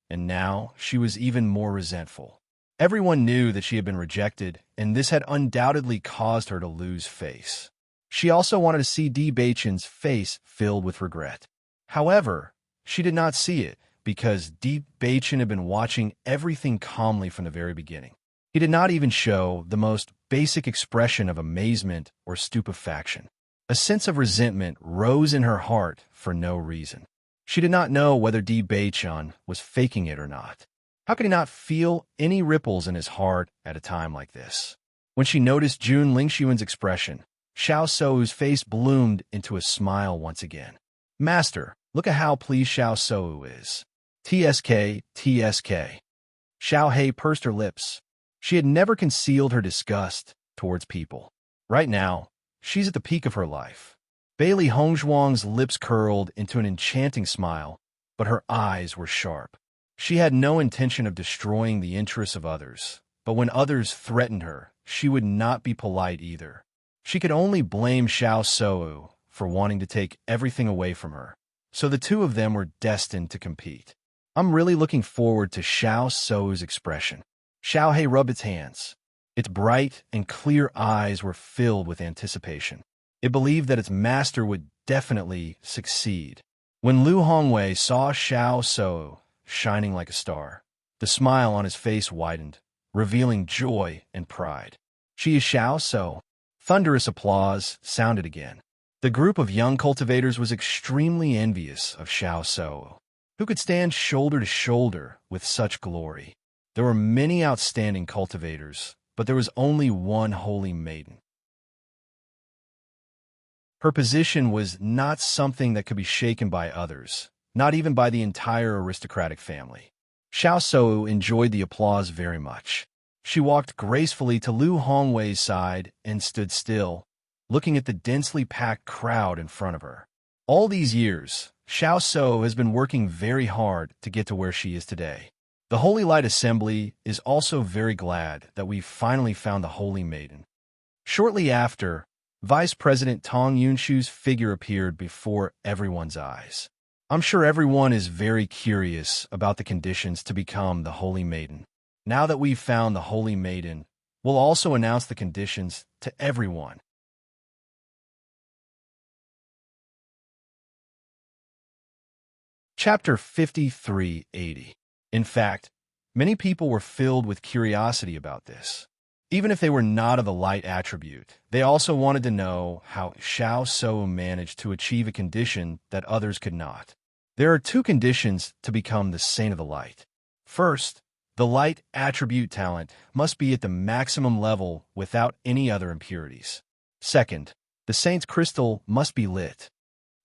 and now she was even more resentful. Everyone knew that she had been rejected, and this had undoubtedly caused her to lose face. She also wanted to see Di Beichun's face filled with regret. However, she did not see it, because Di Beichun had been watching everything calmly from the very beginning. He did not even show the most basic expression of amazement or stupefaction. A sense of resentment rose in her heart for no reason. She did not know whether Di Beichun was faking it or not. How could he not feel any ripples in his heart at a time like this? When she noticed Jun Lingxuan's expression, Xiao Sou's face bloomed into a smile once again. Master, look at how pleased Xiao Sou is. TSK, TSK. Xiao He pursed her lips. She had never concealed her disgust towards people. Right now, she's at the peak of her life. Bailey Hongzhuang's lips curled into an enchanting smile, but her eyes were sharp. She had no intention of destroying the interests of others, but when others threatened her, she would not be polite either. She could only blame Xiao Sou for wanting to take everything away from her, so the two of them were destined to compete. I'm really looking forward to Xiao Sou's expression. Xiao He rubbed its hands. Its bright and clear eyes were filled with anticipation. It believed that its master would definitely succeed. When Lu Hongwei saw Xiao Sou shining like a star, the smile on his face widened, revealing joy and pride. She is Xiao Sou. Thunderous applause sounded again. The group of young cultivators was extremely envious of Xiao Sou, who could stand shoulder to shoulder with such glory. There were many outstanding cultivators, but there was only one holy maiden. Her position was not something that could be shaken by others, not even by the entire aristocratic family. Xiao Sou enjoyed the applause very much. She walked gracefully to Lu Hongwei's side and stood still, looking at the densely packed crowd in front of her. All these years, Xiao Sou has been working very hard to get to where she is today. The Holy Light Assembly is also very glad that we finally found the Holy Maiden. Shortly after, Vice President Tong Yunshu's figure appeared before everyone's eyes. I'm sure everyone is very curious about the conditions to become the Holy Maiden. Now that we've found the Holy Maiden, we'll also announce the conditions to everyone. Chapter 5380. In fact, many people were filled with curiosity about this. Even if they were not of the light attribute, they also wanted to know how Xiao Sou managed to achieve a condition that others could not. There are two conditions to become the Saint of the Light. First, the light attribute talent must be at the maximum level without any other impurities. Second, the Saint's crystal must be lit.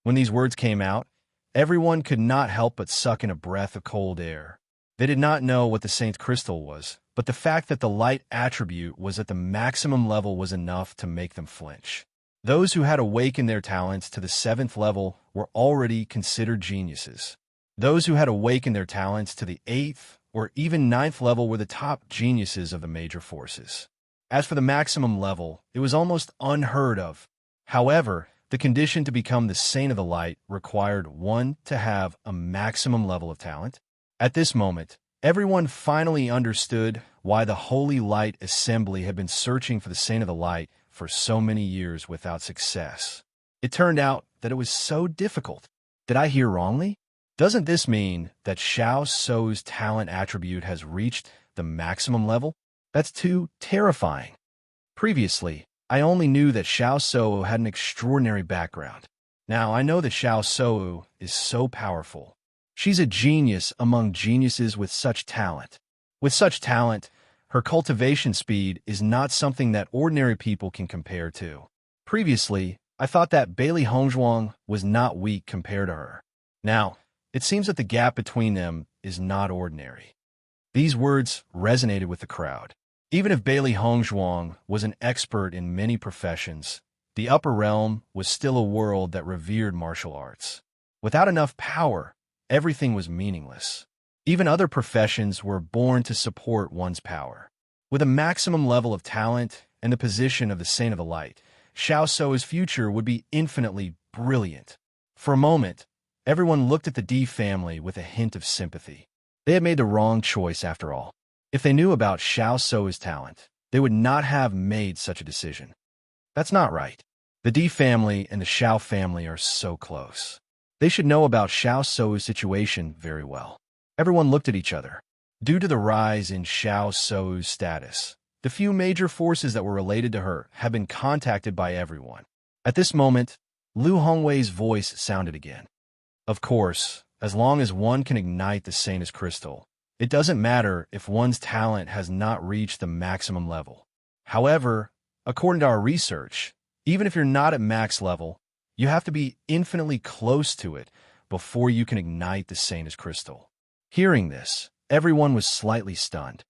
When these words came out, everyone could not help but suck in a breath of cold air. They did not know what the Saint's crystal was, but the fact that the light attribute was at the maximum level was enough to make them flinch. Those who had awakened their talents to the 7th level were already considered geniuses. Those who had awakened their talents to the 8th or even 9th level were the top geniuses of the major forces. As for the maximum level, it was almost unheard of. However, the condition to become the Saint of the Light required one to have a maximum level of talent. At this moment, everyone finally understood why the Holy Light Assembly had been searching for the Saint of the Light for so many years without success. It turned out that it was so difficult. Did I hear wrongly? Doesn't this mean that Xiao Sou's talent attribute has reached the maximum level? That's too terrifying. Previously, I only knew that Xiao Sou had an extraordinary background. Now I know that Xiao Sou is so powerful. She's a genius among geniuses with such talent. With such talent, her cultivation speed is not something that ordinary people can compare to. Previously, I thought that Bailey Hongzhuang was not weak compared to her. Now, it seems that the gap between them is not ordinary. These words resonated with the crowd. Even if Bailey Hongzhuang was an expert in many professions, the upper realm was still a world that revered martial arts. Without enough power, everything was meaningless. Even other professions were born to support one's power. With a maximum level of talent and the position of the Saint of the Light, Xiao Sou's future would be infinitely brilliant. For a moment, everyone looked at the D family with a hint of sympathy. They had made the wrong choice after all. If they knew about Xiao Sou's talent, they would not have made such a decision. That's not right. The D family and the Xiao family are so close. They should know about Xiao Sou's situation very well. Everyone looked at each other. Due to the rise in Xiao Sou's status, the few major forces that were related to her have been contacted by everyone. At this moment, Lu Hongwei's voice sounded again. Of course, as long as one can ignite the Saint's crystal, it doesn't matter if one's talent has not reached the maximum level. However, according to our research, even if you're not at max level, you have to be infinitely close to it before you can ignite the Saint's crystal. Hearing this, everyone was slightly stunned.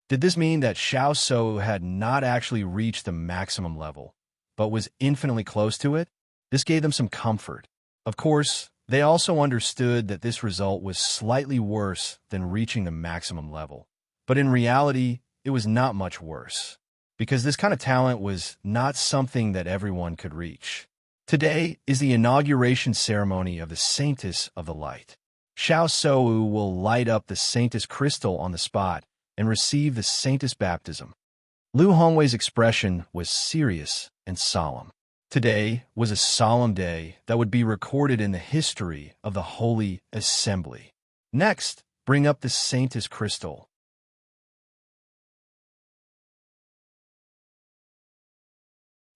Did this mean that Xiao Sou had not actually reached the maximum level, but was infinitely close to it? This gave them some comfort. Of course, they also understood that this result was slightly worse than reaching the maximum level. But in reality, it was not much worse, because this kind of talent was not something that everyone could reach. Today is the inauguration ceremony of the Saintess of the Light. Xiao Sou will light up the Saintess crystal on the spot and receive the Saintess baptism. Lu Hongwei's expression was serious and solemn. Today was a solemn day that would be recorded in the history of the Holy Assembly. Next, bring up the Saintess crystal.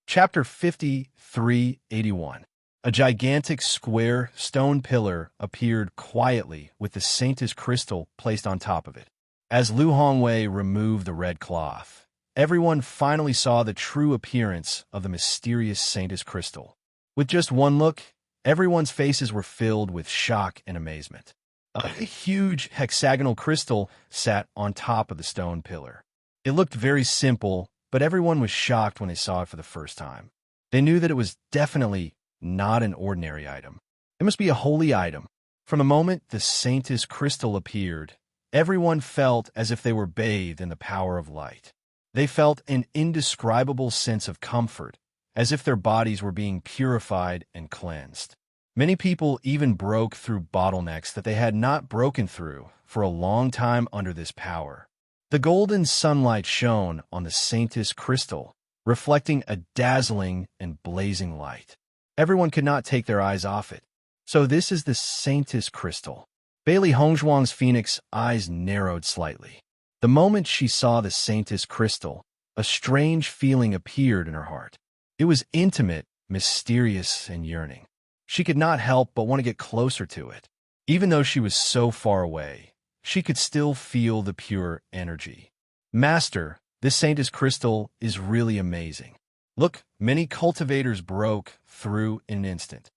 Chapter 5381. A gigantic square stone pillar appeared quietly with the Saintess crystal placed on top of it. As Lu Hongwei removed the red cloth, everyone finally saw the true appearance of the mysterious Saintess crystal. With just one look, everyone's faces were filled with shock and amazement. A huge hexagonal crystal sat on top of the stone pillar. It looked very simple, but everyone was shocked when they saw it for the first time. They knew that it was definitely not an ordinary item. It must be a holy item. From the moment the Saintess crystal appeared, everyone felt as if they were bathed in the power of light. They felt an indescribable sense of comfort, as if their bodies were being purified and cleansed. Many people even broke through bottlenecks that they had not broken through for a long time under this power. The golden sunlight shone on the Saintess crystal, reflecting a dazzling and blazing light. Everyone could not take their eyes off it. So this is the Saintess crystal. Bailey Hongzhuang's phoenix eyes narrowed slightly. The moment she saw the Saintess crystal, a strange feeling appeared in her heart. It was intimate, mysterious, and yearning. She could not help but want to get closer to it. Even though she was so far away, she could still feel the pure energy. Master, this Saintess crystal is really amazing. Look, many cultivators broke through in an instant.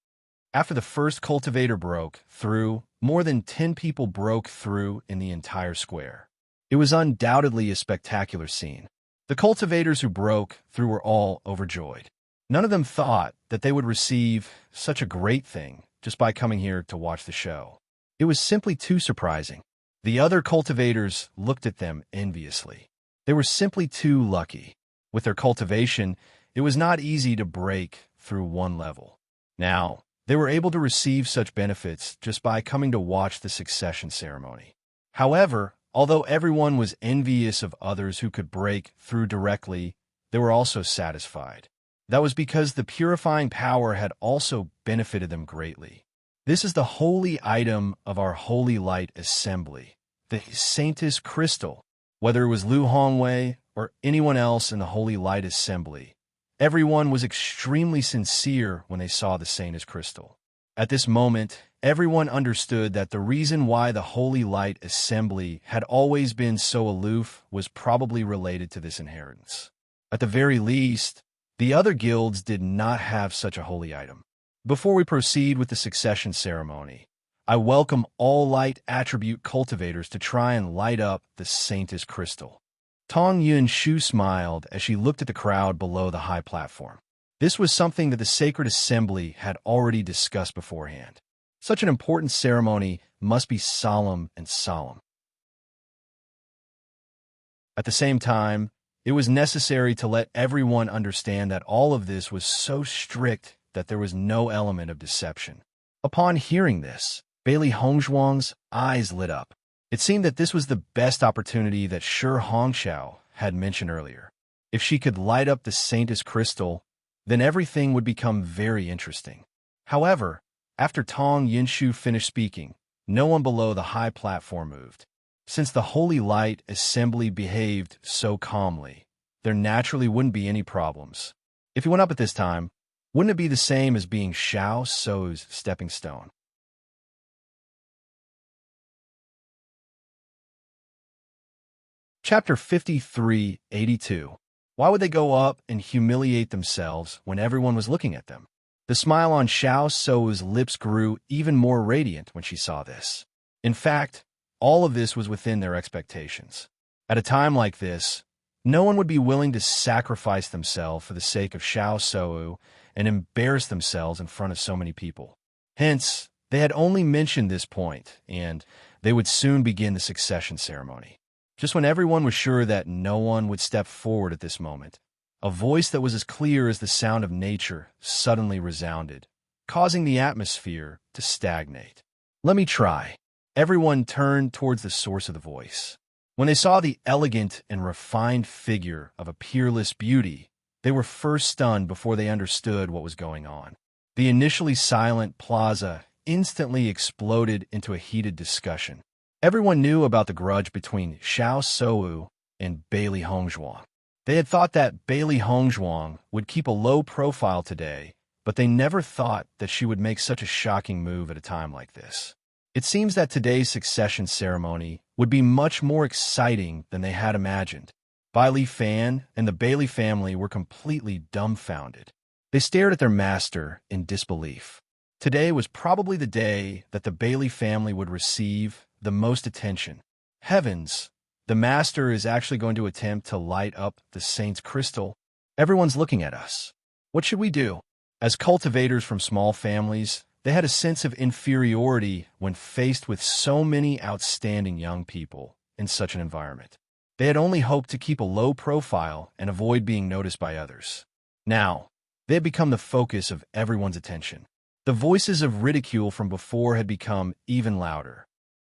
After the first cultivator broke through, more than 10 people broke through in the entire square. It was undoubtedly a spectacular scene. The cultivators who broke through were all overjoyed. None of them thought that they would receive such a great thing just by coming here to watch the show. It was simply too surprising. The other cultivators looked at them enviously. They were simply too lucky. With their cultivation, it was not easy to break through one level. Now, they were able to receive such benefits just by coming to watch the succession ceremony. However, although everyone was envious of others who could break through directly, they were also satisfied. That was because the purifying power had also benefited them greatly. This is the holy item of our Holy Light Assembly, the Saintis Crystal. Whether it was Lu Hongwei or anyone else in the Holy Light Assembly, everyone was extremely sincere when they saw the Saintis Crystal. At this moment, everyone understood that the reason why the Holy Light Assembly had always been so aloof was probably related to this inheritance. At the very least, the other guilds did not have such a holy item. Before we proceed with the succession ceremony, I welcome all light attribute cultivators to try and light up the Saintis Crystal. Tong Yunshu smiled as she looked at the crowd below the high platform. This was something that the Sacred Assembly had already discussed beforehand. Such an important ceremony must be solemn and solemn. At the same time, it was necessary to let everyone understand that all of this was so strict that there was no element of deception. Upon hearing this, Bailey Hongzhuang's eyes lit up. It seemed that this was the best opportunity that Shi Hongxiao had mentioned earlier. If she could light up the Saintis Crystal, then everything would become very interesting. However, after Tong Yinshu finished speaking, no one below the high platform moved. Since the Holy Light Assembly behaved so calmly, there naturally wouldn't be any problems. If he went up at this time, wouldn't it be the same as being Xiao Sou's stepping stone? Chapter 5382. Why would they go up and humiliate themselves when everyone was looking at them? The smile on Xiao Sou's lips grew even more radiant when she saw this. In fact, all of this was within their expectations. At a time like this, no one would be willing to sacrifice themselves for the sake of Xiao Sou and embarrass themselves in front of so many people. Hence, they had only mentioned this point, and they would soon begin the succession ceremony. Just when everyone was sure that no one would step forward at this moment, a voice that was as clear as the sound of nature suddenly resounded, causing the atmosphere to stagnate. Let me try. Everyone turned towards the source of the voice. When they saw the elegant and refined figure of a peerless beauty, they were first stunned before they understood what was going on. The initially silent plaza instantly exploded into a heated discussion. Everyone knew about the grudge between Xiao Sou and Bailey Hongzhuang. They had thought that Bailey Hongzhuang would keep a low profile today, but they never thought that she would make such a shocking move at a time like this. It seems that today's succession ceremony would be much more exciting than they had imagined. Bailey Fan and the Bailey family were completely dumbfounded. They stared at their master in disbelief. Today was probably the day that the Bailey family would receive the most attention. Heavens, the master is actually going to attempt to light up the Saint's Crystal. Everyone's looking at us. What should we do? As cultivators from small families, they had a sense of inferiority when faced with so many outstanding young people in such an environment. They had only hoped to keep a low profile and avoid being noticed by others. Now, they had become the focus of everyone's attention. The voices of ridicule from before had become even louder.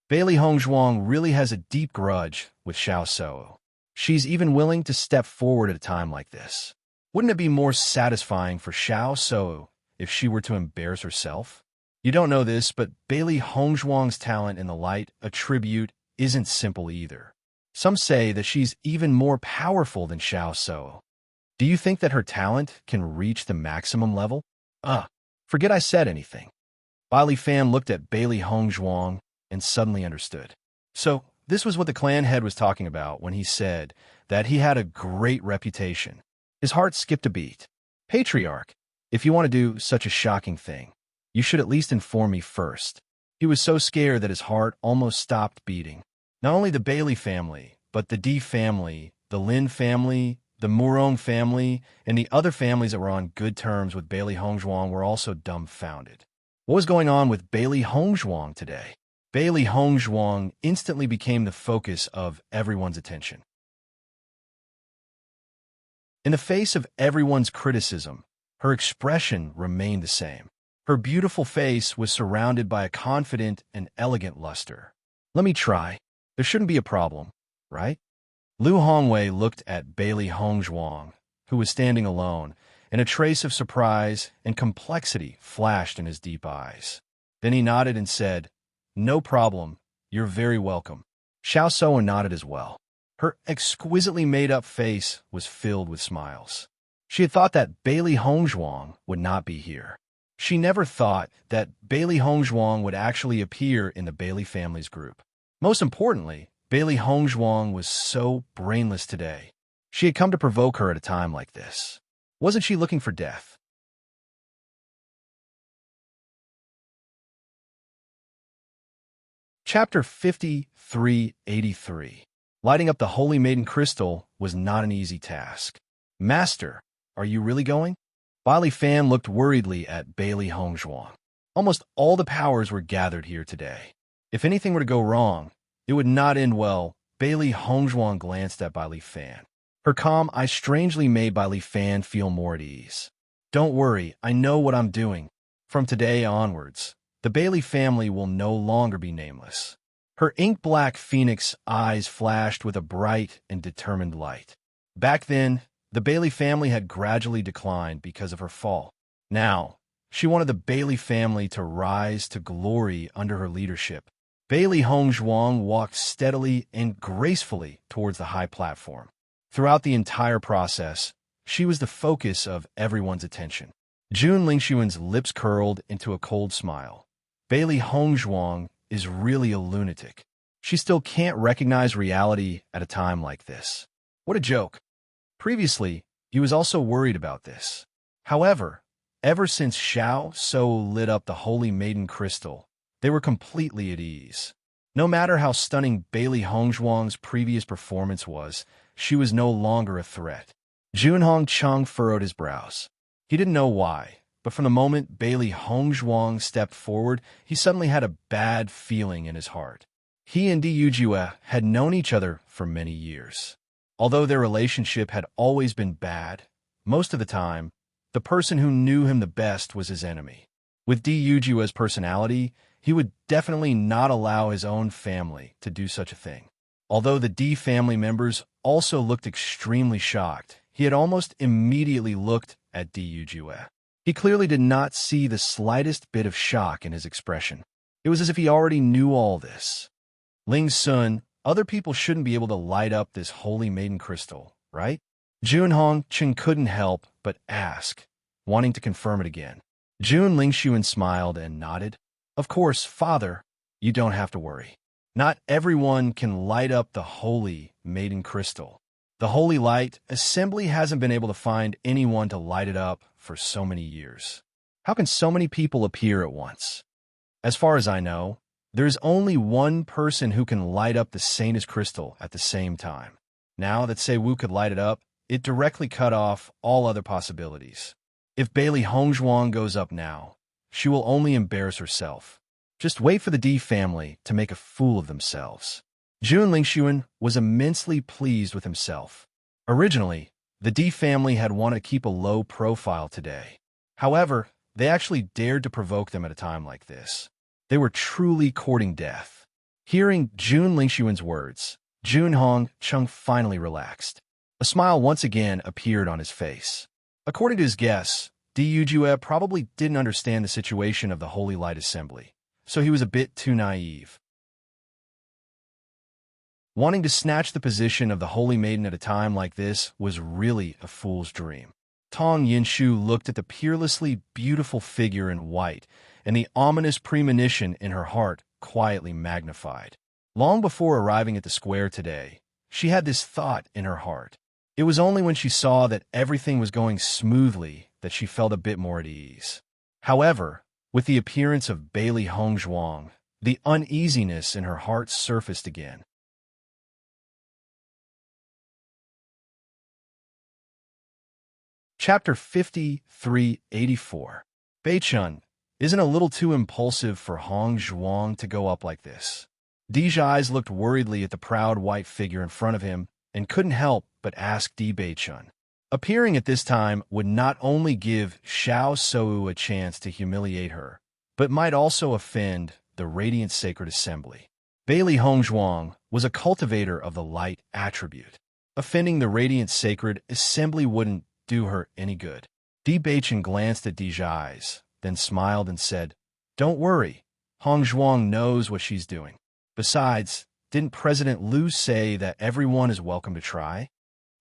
Bailey Hongzhuang really has a deep grudge with Xiao Sou. She's even willing to step forward at a time like this. Wouldn't it be more satisfying for Xiao Sou if she were to embarrass herself? You don't know this, but Bailey Hongzhuang's talent in the light attribute isn't simple either. Some say that she's even more powerful than Xiao Sou. Do you think that her talent can reach the maximum level? Forget I said anything. Bailey Fan looked at Bailey Hongzhuang and suddenly understood. So, this was what the clan head was talking about when he said that he had a great reputation. His heart skipped a beat. Patriarch, if you want to do such a shocking thing, you should at least inform me first. He was so scared that his heart almost stopped beating. Not only the Bailey family, but the Di family, the Lin family, the Murong family, and the other families that were on good terms with Bailey Hongzhuang were also dumbfounded. What was going on with Bailey Hongzhuang today? Bailey Hongzhuang instantly became the focus of everyone's attention. In the face of everyone's criticism, her expression remained the same. Her beautiful face was surrounded by a confident and elegant luster. Let me try. There shouldn't be a problem, right? Lu Hongwei looked at Bailey Hongzhuang, who was standing alone, and a trace of surprise and complexity flashed in his deep eyes. Then he nodded and said, "No problem. You're very welcome." Xiao Soa nodded as well. Her exquisitely made-up face was filled with smiles. She had thought that Bailey Hongzhuang would not be here. She never thought that Bailey Hongzhuang would actually appear in the Bailey family's group. Most importantly, Bailey Hongzhuang was so brainless today. She had come to provoke her at a time like this. Wasn't she looking for death? Chapter 5383. Lighting up the Holy Maiden Crystal was not an easy task. "Master, are you really going?" Bailey Fan looked worriedly at Bailey Hongzhuang. Almost all the powers were gathered here today. If anything were to go wrong, it would not end well. Bailey Hongzhuang glanced at Bailey Fan. Her calm eye strangely made Bailey Fan feel more at ease. "Don't worry, I know what I'm doing. From today onwards, the Bailey family will no longer be nameless." Her ink-black phoenix eyes flashed with a bright and determined light. Back then, the Bailey family had gradually declined because of her fall. Now, she wanted the Bailey family to rise to glory under her leadership. Bailey Hongzhuang walked steadily and gracefully towards the high platform. Throughout the entire process, she was the focus of everyone's attention. Jun Lingshuan's lips curled into a cold smile. Bailey Hongzhuang is really a lunatic. She still can't recognize reality at a time like this. What a joke. Previously, he was also worried about this. However, ever since Xiao So lit up the Holy Maiden Crystal, they were completely at ease. No matter how stunning Bailey Hongzhuang's previous performance was, she was no longer a threat. Junhong Chung furrowed his brows. He didn't know why, but from the moment Bailey Hongzhuang stepped forward, he suddenly had a bad feeling in his heart. He and Di Yujue had known each other for many years. Although their relationship had always been bad, most of the time, the person who knew him the best was his enemy. With Di Yujue's personality, he would definitely not allow his own family to do such a thing. Although the Di family members also looked extremely shocked, he had almost immediately looked at Di Yujue. He clearly did not see the slightest bit of shock in his expression. It was as if he already knew all this. "Ling Sun, other people shouldn't be able to light up this Holy Maiden Crystal, right?" Junhong Chen couldn't help but ask, wanting to confirm it again. Jun Lingshuan smiled and nodded. "Of course, Father, you don't have to worry. Not everyone can light up the Holy Maiden Crystal. The Holy Light Assembly hasn't been able to find anyone to light it up for so many years. How can so many people appear at once? As far as I know, there's only one person who can light up the Saintess Crystal at the same time. Now that Seiwu could light it up, it directly cut off all other possibilities. If Bailey Hongzhuang goes up now, she will only embarrass herself. Just wait for the Di family to make a fool of themselves." Jun Lingshuan was immensely pleased with himself. Originally, the Di family had wanted to keep a low profile today. However, they actually dared to provoke them at a time like this. They were truly courting death. Hearing Jun Lingshuan's words, Junhong Chung finally relaxed. A smile once again appeared on his face. According to his guess, Di Yujue probably didn't understand the situation of the Holy Light Assembly, so he was a bit too naive. Wanting to snatch the position of the Holy Maiden at a time like this was really a fool's dream. Tong Yinshu looked at the peerlessly beautiful figure in white, and the ominous premonition in her heart quietly magnified. Long before arriving at the square today, she had this thought in her heart. It was only when she saw that everything was going smoothly that she felt a bit more at ease. However, with the appearance of Bailey Hongzhuang, the uneasiness in her heart surfaced again. Chapter 5384. Beichun, Isn't a little too impulsive for Hong Zhuang to go up like this? Di's eyes looked worriedly at the proud white figure in front of him and couldn't help but ask Di Beichun. Appearing at this time would not only give Xiao Shou a chance to humiliate her, but might also offend the Radiant Sacred Assembly. Bailey Hongzhuang was a cultivator of the light attribute. Offending the Radiant Sacred Assembly wouldn't do her any good. Di Beichun glanced at Di's eyes, then smiled and said, "Don't worry, Hongzhuang knows what she's doing. Besides, didn't President Liu say that everyone is welcome to try?"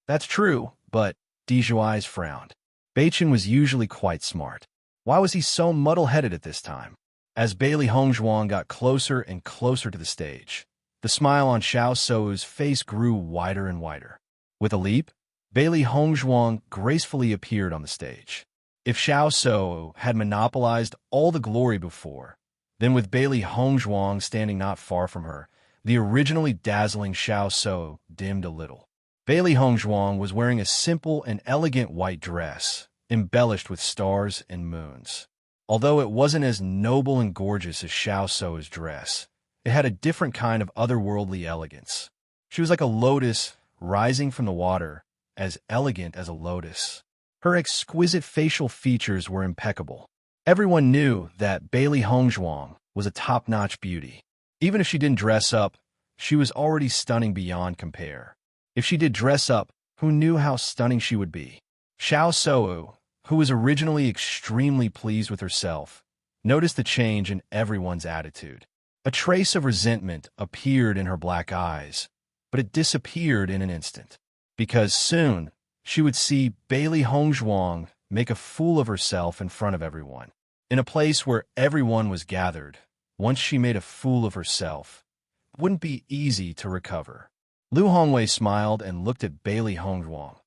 "That's true, but..." Di Zhuai's frowned. Beichun was usually quite smart. Why was he so muddle-headed at this time? As Bailey Hongzhuang got closer and closer to the stage, the smile on Xiao Shou's face grew wider and wider. With a leap, Bailey Hongzhuang gracefully appeared on the stage. If Xiao Shou had monopolized all the glory before, then with Bailey Hongzhuang standing not far from her, the originally dazzling Xiao Shou dimmed a little. Bailey Hongzhuang was wearing a simple and elegant white dress, embellished with stars and moons. Although it wasn't as noble and gorgeous as Xiao Shou's dress, it had a different kind of otherworldly elegance. She was like a lotus rising from the water, as elegant as a lotus. Her exquisite facial features were impeccable. Everyone knew that Bailey Hongzhuang was a top-notch beauty. Even if she didn't dress up, she was already stunning beyond compare. If she did dress up, who knew how stunning she would be? Xiao Shou, who was originally extremely pleased with herself, noticed the change in everyone's attitude. A trace of resentment appeared in her black eyes, but it disappeared in an instant, because soon she would see Bailey Hongzhuang make a fool of herself in front of everyone. In a place where everyone was gathered, once she made a fool of herself, it wouldn't be easy to recover. Liu Hongwei smiled and looked at Bailey Hongzhuang.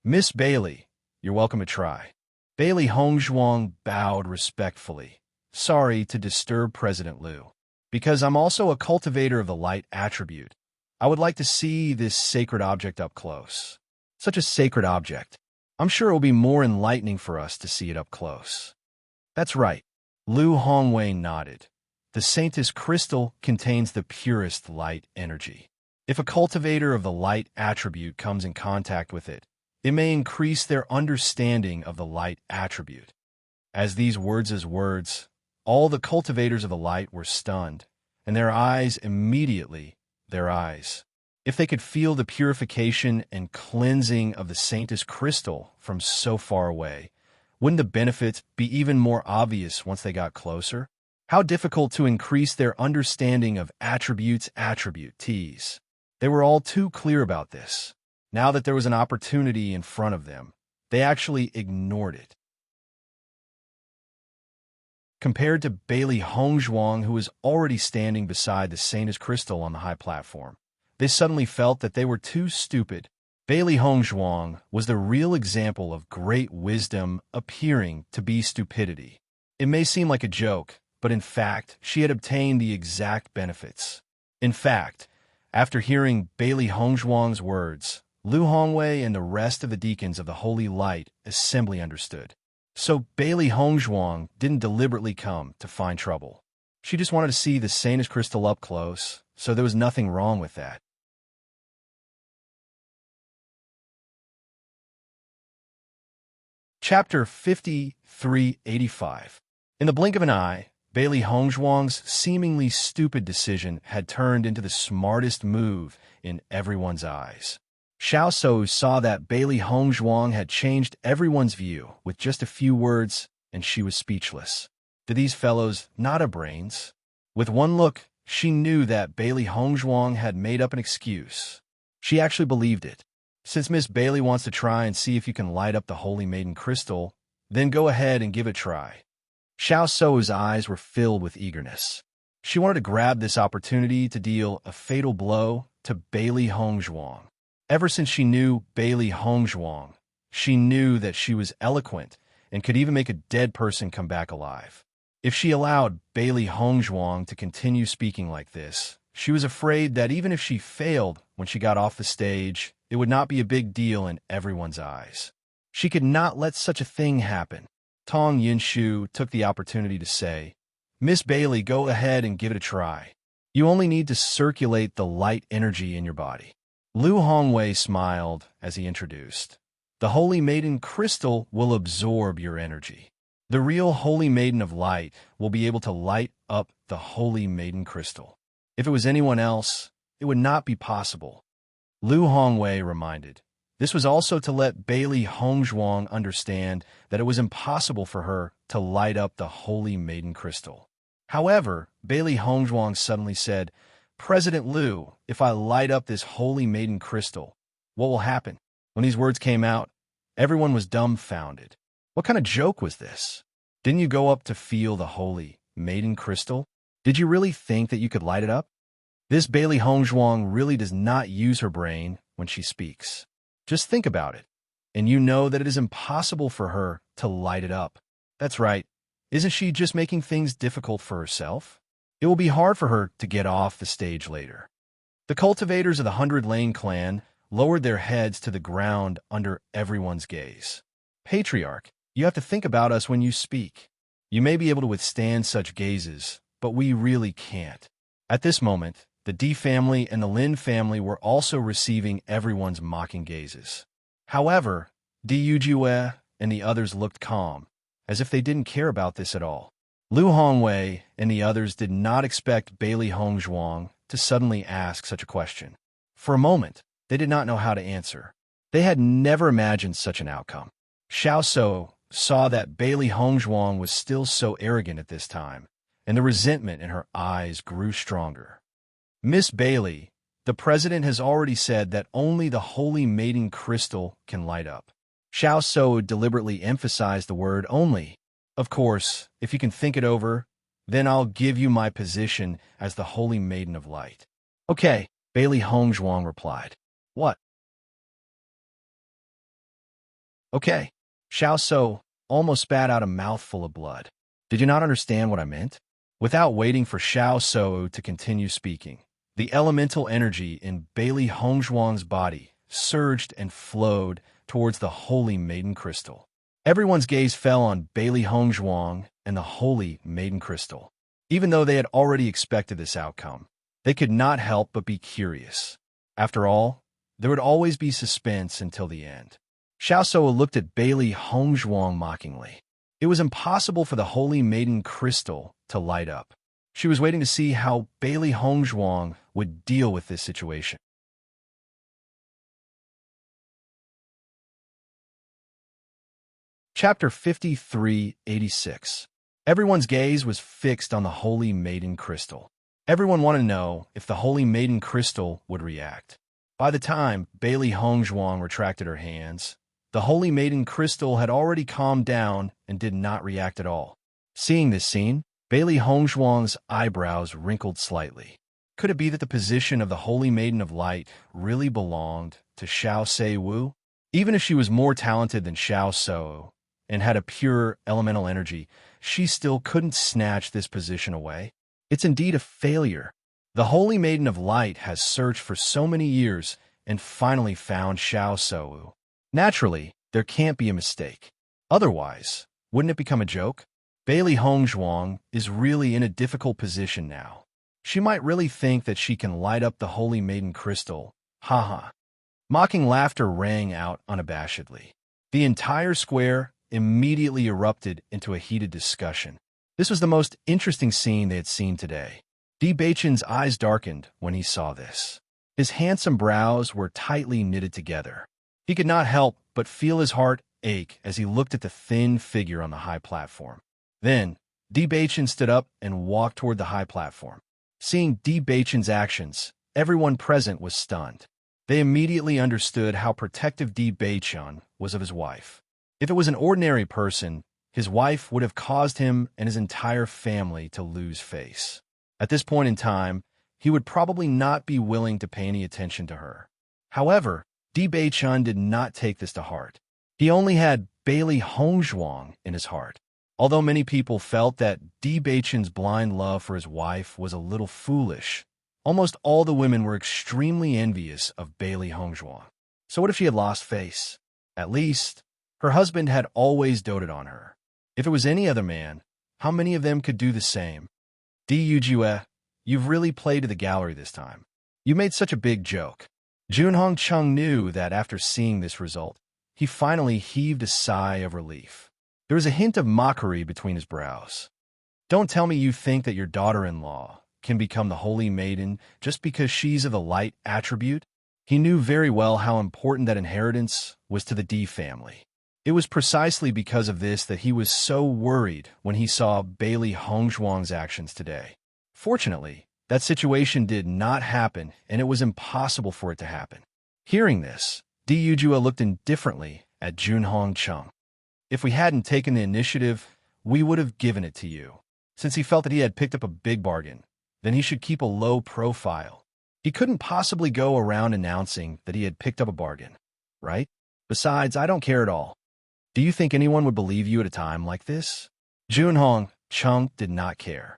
"Miss Bailey, you're welcome to try." Bailey Hongzhuang bowed respectfully. "Sorry to disturb President Liu. Because I'm also a cultivator of the light attribute, I would like to see this sacred object up close." "Such a sacred object. I'm sure it will be more enlightening for us to see it up close." "That's right." Liu Hongwei nodded. "The Saintess crystal contains the purest light energy. If a cultivator of the light attribute comes in contact with it, it may increase their understanding of the light attribute." As these words, all the cultivators of the light were stunned, and their eyes. If they could feel the purification and cleansing of the Saintess crystal from so far away, wouldn't the benefits be even more obvious once they got closer? How difficult to increase their understanding of attributes. They were all too clear about this. Now that there was an opportunity in front of them, they actually ignored it. Compared to Bailey Hongzhuang, who was already standing beside the Saintess crystal on the high platform, they suddenly felt that they were too stupid. Bailey Hongzhuang was the real example of great wisdom appearing to be stupidity. It may seem like a joke, but in fact, she had obtained the exact benefits. In fact, after hearing Bailey Hongzhuang's words, Liu Hongwei and the rest of the deacons of the Holy Light Assembly understood. So Bailey Hongzhuang didn't deliberately come to find trouble. She just wanted to see the Saintess crystal up close, so there was nothing wrong with that. Chapter 5385. In the blink of an eye, Bailey Hongzhuang's seemingly stupid decision had turned into the smartest move in everyone's eyes. Xiao Shou saw that Bailey Hongzhuang had changed everyone's view with just a few words, and she was speechless. Did these fellows not have brains? With one look, she knew that Bailey Hongzhuang had made up an excuse. She actually believed it. "Since Miss Bailey wants to try and see if you can light up the Holy Maiden crystal, then go ahead and give it a try." Xiao Shou's eyes were filled with eagerness. She wanted to grab this opportunity to deal a fatal blow to Bailey Hongzhuang. Ever since she knew Bailey Hongzhuang, she knew that she was eloquent and could even make a dead person come back alive. If she allowed Bailey Hongzhuang to continue speaking like this, she was afraid that even if she failed when she got off the stage, it would not be a big deal in everyone's eyes. She could not let such a thing happen. Tong Yinshu took the opportunity to say, "Miss Bailey, go ahead and give it a try. You only need to circulate the light energy in your body." Lu Hongwei smiled as he introduced, "The Holy Maiden Crystal will absorb your energy. The real Holy Maiden of Light will be able to light up the Holy Maiden Crystal. If it was anyone else, it would not be possible." Lu Hongwei reminded. This was also to let Bailey Hongzhuang understand that it was impossible for her to light up the Holy Maiden Crystal. However, Bailey Hongzhuang suddenly said, "President Liu, if I light up this Holy Maiden Crystal, what will happen?" When these words came out, everyone was dumbfounded. What kind of joke was this? Didn't you go up to feel the Holy Maiden Crystal? Did you really think that you could light it up? This Bailey Hongzhuang really does not use her brain when she speaks. Just think about it, and you know that it is impossible for her to light it up. That's right. Isn't she just making things difficult for herself? It will be hard for her to get off the stage later. The cultivators of the 100 Lane clan lowered their heads to the ground under everyone's gaze. "Patriarch, you have to think about us when you speak. You may be able to withstand such gazes, but we really can't." At this moment, the D family and the Lin family were also receiving everyone's mocking gazes. However, Di Yujue and the others looked calm, as if they didn't care about this at all. Lu Hongwei and the others did not expect Bailey Hongzhuang to suddenly ask such a question. For a moment, they did not know how to answer. They had never imagined such an outcome. Xiao So saw that Bailey Hongzhuang was still so arrogant at this time, and the resentment in her eyes grew stronger. "Miss Bailey, the president has already said that only the Holy Maiden Crystal can light up." Xiao So deliberately emphasized the word only. "Of course, if you can think it over, then I'll give you my position as the Holy Maiden of Light." "Okay," Bailey Hongzhuang replied. "What?" "Okay." Xiao So almost spat out a mouthful of blood. "Did you not understand what I meant?" Without waiting for Xiao So to continue speaking, the elemental energy in Bailey Hongzhuang's body surged and flowed towards the Holy Maiden Crystal. Everyone's gaze fell on Bailey Hongzhuang and the Holy Maiden Crystal. Even though they had already expected this outcome, they could not help but be curious. After all, there would always be suspense until the end. Xiao So looked at Bailey Hongzhuang mockingly. It was impossible for the Holy Maiden Crystal to light up. She was waiting to see how Bailey Hongzhuang would deal with this situation. Chapter 5386. Everyone's gaze was fixed on the Holy Maiden Crystal. Everyone wanted to know if the Holy Maiden Crystal would react. By the time Bailey Hongzhuang retracted her hands, the Holy Maiden Crystal had already calmed down and did not react at all. Seeing this scene, Bailey Hongzhuang's eyebrows wrinkled slightly. Could it be that the position of the Holy Maiden of Light really belonged to Xiao Se Wu? Even if she was more talented than Xiao So and had a pure elemental energy, she still couldn't snatch this position away. It's indeed a failure. The Holy Maiden of Light has searched for so many years and finally found Xiao So. Naturally, there can't be a mistake. Otherwise, wouldn't it become a joke? Bailey Hongzhuang is really in a difficult position now. She might really think that she can light up the Holy Maiden Crystal. Haha. Mocking laughter rang out unabashedly. The entire square immediately erupted into a heated discussion. This was the most interesting scene they had seen today. Di Beichen's eyes darkened when he saw this. His handsome brows were tightly knitted together. He could not help but feel his heart ache as he looked at the thin figure on the high platform. Then, Di Beichen stood up and walked toward the high platform. Seeing Di Beichen's actions, everyone present was stunned. They immediately understood how protective Di Beichen was of his wife. If it was an ordinary person, his wife would have caused him and his entire family to lose face. At this point in time, he would probably not be willing to pay any attention to her. However, Di Beichen did not take this to heart. He only had Bailey Hongzhuang in his heart. Although many people felt that Di Beichen's blind love for his wife was a little foolish, almost all the women were extremely envious of Bailey Hongzhuang. So what if she had lost face? At least, her husband had always doted on her. If it was any other man, how many of them could do the same? Yujue, you've really played to the gallery this time. You made such a big joke. Junhong Chung knew that after seeing this result, he finally heaved a sigh of relief. There was a hint of mockery between his brows. Don't tell me you think that your daughter-in-law can become the holy maiden just because she's of the light attribute? He knew very well how important that inheritance was to the D family. It was precisely because of this that he was so worried when he saw Bailey Hongzhuang's actions today. Fortunately, that situation did not happen, and it was impossible for it to happen. Hearing this, Di Yujue looked indifferently at Junhong Chung. If we hadn't taken the initiative, we would have given it to you. Since he felt that he had picked up a big bargain, then he should keep a low profile. He couldn't possibly go around announcing that he had picked up a bargain, right? Besides, I don't care at all. Do you think anyone would believe you at a time like this? Junhong Chung did not care.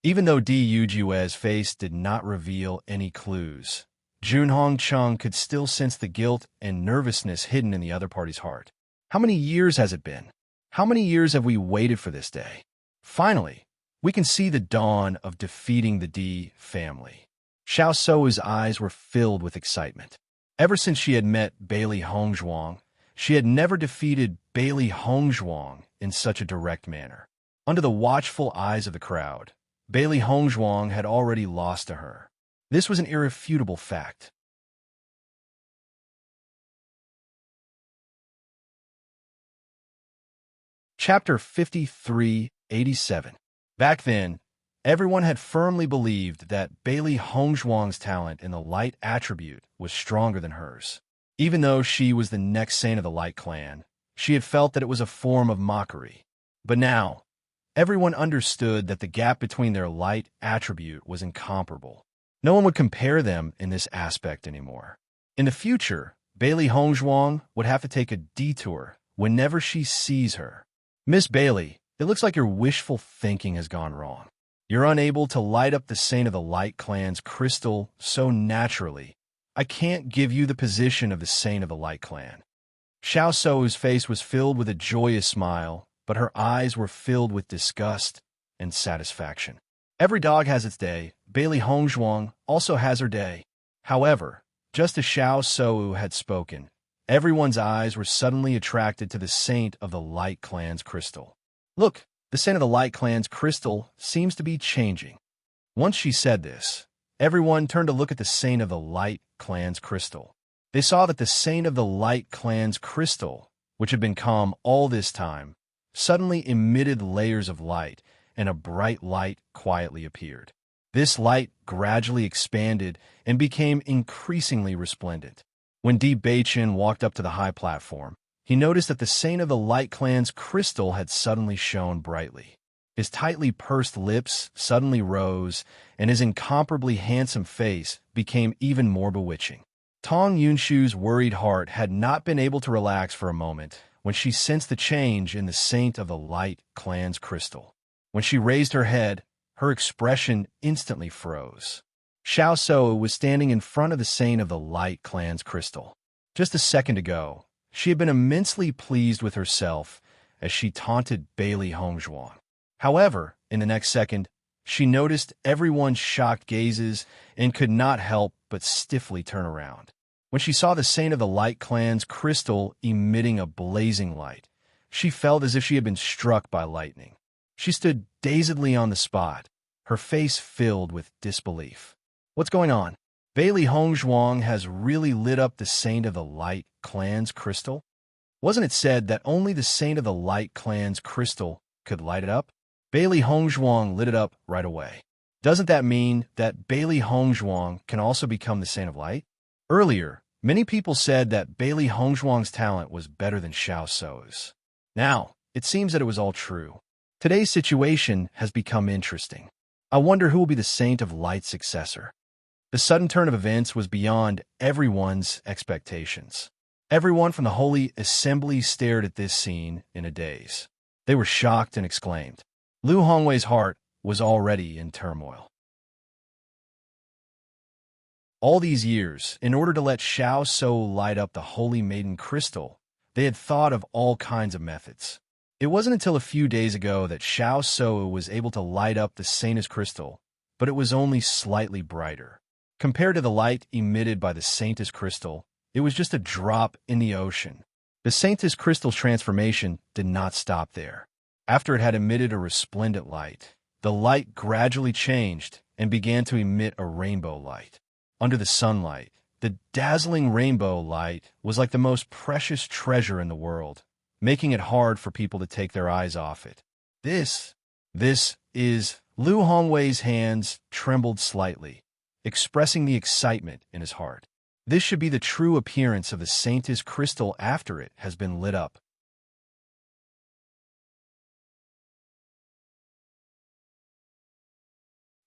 Even though Di Yujue's face did not reveal any clues, Junhong Chung could still sense the guilt and nervousness hidden in the other party's heart. How many years has it been? How many years have we waited for this day? Finally, we can see the dawn of defeating the D family. Xiao Sou's eyes were filled with excitement. Ever since she had met Bailey Hongzhuang, she had never defeated Bailey Hongzhuang in such a direct manner. Under the watchful eyes of the crowd, Bailey Hongzhuang had already lost to her. This was an irrefutable fact. Chapter 5387. Back then, everyone had firmly believed that Bailey Hongzhuang's talent in the light attribute was stronger than hers. Even though she was the next saint of the Light Clan, she had felt that it was a form of mockery. But now, everyone understood that the gap between their light attribute was incomparable. No one would compare them in this aspect anymore. In the future, Bailey Hongzhuang would have to take a detour whenever she sees her. Miss Bailey, it looks like your wishful thinking has gone wrong. You're unable to light up the Saint of the Light Clan's crystal so naturally. I can't give you the position of the Saint of the Light Clan. Xiao Sou's face was filled with a joyous smile, but her eyes were filled with disgust and satisfaction. Every dog has its day. Bailey Hongzhuang also has her day. However, just as Xiao Sou had spoken, everyone's eyes were suddenly attracted to the Saint of the Light Clan's crystal. Look, the Saint of the Light Clan's crystal seems to be changing. Once she said this, everyone turned to look at the Saint of the Light Clan's crystal. They saw that the Saint of the Light Clan's crystal, which had been calm all this time, suddenly emitted layers of light, and a bright light quietly appeared. This light gradually expanded and became increasingly resplendent. When Bewitching walked up to the high platform, he noticed that the Saint of the Light Clan's crystal had suddenly shone brightly. His tightly pursed lips suddenly rose, and his incomparably handsome face became even more bewitching. Tong Yunshu's worried heart had not been able to relax for a moment when she sensed the change in the Saint of the Light Clan's crystal. When she raised her head, her expression instantly froze. Xiao Sou was standing in front of the Saint of the Light Clan's crystal. Just a second ago, she had been immensely pleased with herself as she taunted Bailey Hongzhuang. However, in the next second, she noticed everyone's shocked gazes and could not help but stiffly turn around. When she saw the Saint of the Light Clan's crystal emitting a blazing light, she felt as if she had been struck by lightning. She stood dazedly on the spot, her face filled with disbelief. What's going on? Bailey Hongzhuang has really lit up the Saint of the Light Clan's crystal? Wasn't it said that only the Saint of the Light Clan's crystal could light it up? Bailey Hongzhuang lit it up right away. Doesn't that mean that Bailey Hongzhuang can also become the Saint of Light? Earlier, many people said that Bailey Hongzhuang's talent was better than Xiao Sou's. Now, it seems that it was all true. Today's situation has become interesting. I wonder who will be the Saint of Light's successor. The sudden turn of events was beyond everyone's expectations. Everyone from the Holy Assembly stared at this scene in a daze. They were shocked and exclaimed. Lu Hongwei's heart was already in turmoil. All these years, in order to let Xiao Sou light up the Holy Maiden crystal, They had thought of all kinds of methods. It wasn't until a few days ago that Xiao Shou was able to light up the Saintess crystal, but it was only slightly brighter. Compared to the light emitted by the Saintess crystal, it was just a drop in the ocean. The Saintess crystal's transformation did not stop there. After it had emitted a resplendent light, the light gradually changed and began to emit a rainbow light. Under the sunlight, the dazzling rainbow light was like the most precious treasure in the world, making it hard for people to take their eyes off it. This is... Lu Hongwei's hands trembled slightly, expressing the excitement in his heart. This should be the true appearance of the Saintess crystal after it has been lit up.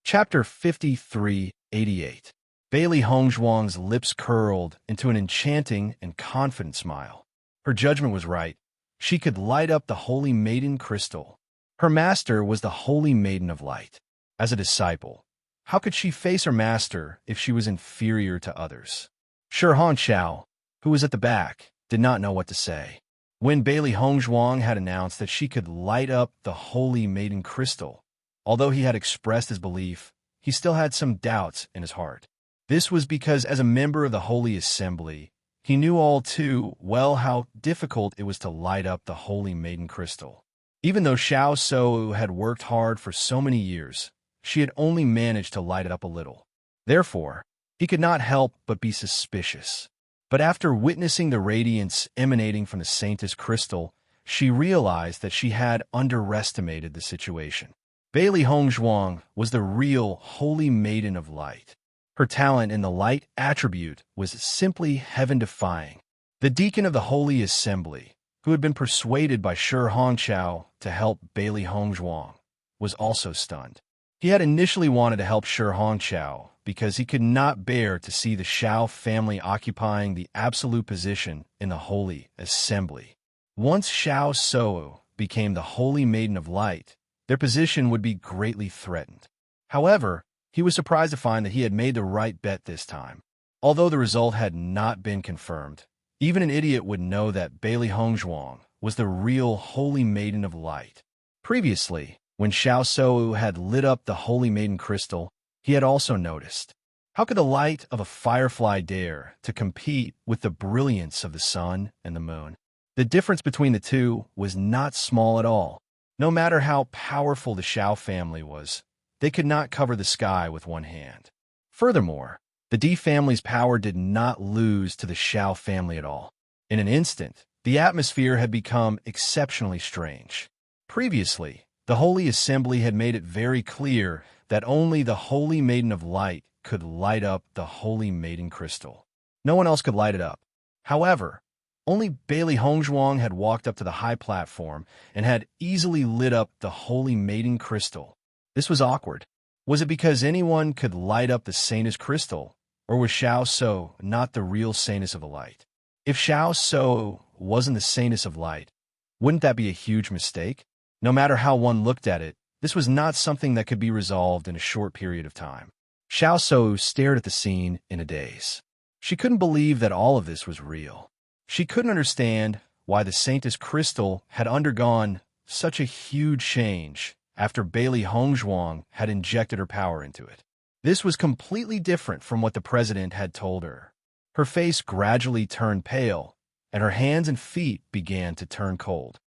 Chapter 5388. Bailey Hongzhuang's lips curled into an enchanting and confident smile. Her judgment was right. She could light up the Holy Maiden crystal. Her master was the Holy Maiden of Light. As a disciple, how could she face her master if she was inferior to others? Shi Hanxiao, who was at the back, did not know what to say. When Bailey Hongzhuang had announced that she could light up the Holy Maiden crystal, although he had expressed his belief, he still had some doubts in his heart. This was because as a member of the Holy Assembly, he knew all too well how difficult it was to light up the Holy Maiden crystal. Even though Xiao Shou had worked hard for so many years, she had only managed to light it up a little. Therefore, he could not help but be suspicious. But after witnessing the radiance emanating from the Saintess crystal, she realized that she had underestimated the situation. Bailey Hongzhuang was the real Holy Maiden of Light. Her talent in the light attribute was simply heaven-defying. The deacon of the Holy Assembly, who had been persuaded by Shi Hanxiao to help Bailey Hongzhuang, was also stunned. He had initially wanted to help Shi Hanxiao because he could not bear to see the Xiao family occupying the absolute position in the Holy Assembly. Once Xiao Shou became the Holy Maiden of Light, their position would be greatly threatened. However, he was surprised to find that he had made the right bet this time. Although the result had not been confirmed, even an idiot would know that Bailey Hongzhuang was the real Holy Maiden of Light. Previously, when Xiao Shou had lit up the Holy Maiden crystal, he had also noticed. How could the light of a firefly dare to compete with the brilliance of the sun and the moon? The difference between the two was not small at all. No matter how powerful the Xiao family was, they could not cover the sky with one hand. Furthermore, the Di family's power did not lose to the Xiao family at all. In an instant, the atmosphere had become exceptionally strange. Previously, the Holy Assembly had made it very clear that only the Holy Maiden of Light could light up the Holy Maiden crystal. No one else could light it up. However, only Bailey Hongzhuang had walked up to the high platform and had easily lit up the Holy Maiden crystal. This was awkward. Was it because anyone could light up the Saintess crystal, or was Xiao Shou not the real Saintess of the Light? If Xiao Shou wasn't the Saintess of Light, wouldn't that be a huge mistake? No matter how one looked at it, this was not something that could be resolved in a short period of time. Xiao Shou stared at the scene in a daze. She couldn't believe that all of this was real. She couldn't understand why the Saintess crystal had undergone such a huge change after Bailey Hongzhuang had injected her power into it. This was completely different from what the president had told her. Her face gradually turned pale, and her hands and feet began to turn cold.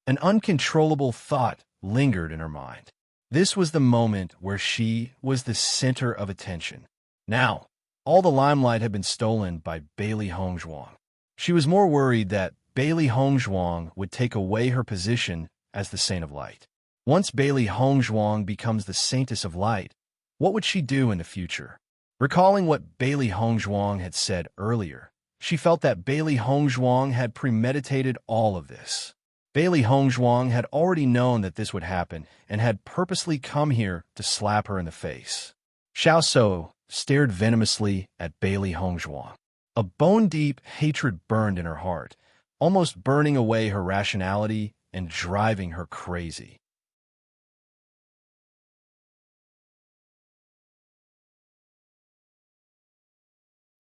An uncontrollable thought lingered in her mind. This was the moment where she was the center of attention. Now, all the limelight had been stolen by Bailey Hongzhuang. She was more worried that Bailey Hongzhuang would take away her position as the Saint of Light. Once Bailey Hongzhuang becomes the Saintess of Light, what would she do in the future? Recalling what Bailey Hongzhuang had said earlier, she felt that Bailey Hongzhuang had premeditated all of this. Bailey Hongzhuang had already known that this would happen and had purposely come here to slap her in the face. Xiao Shou stared venomously at Bailey Hongzhuang. A bone-deep hatred burned in her heart, almost burning away her rationality and driving her crazy.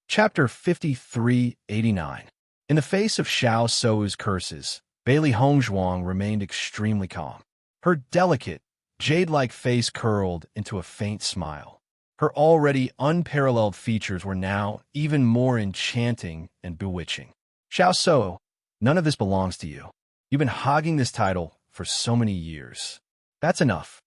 Chapter 5389. In the face of Xiao Sou's curses, Bailey Hongzhuang remained extremely calm. Her delicate, jade-like face curled into a faint smile. Her already unparalleled features were now even more enchanting and bewitching. Xiao Sou, none of this belongs to you. You've been hogging this title for so many years. That's enough.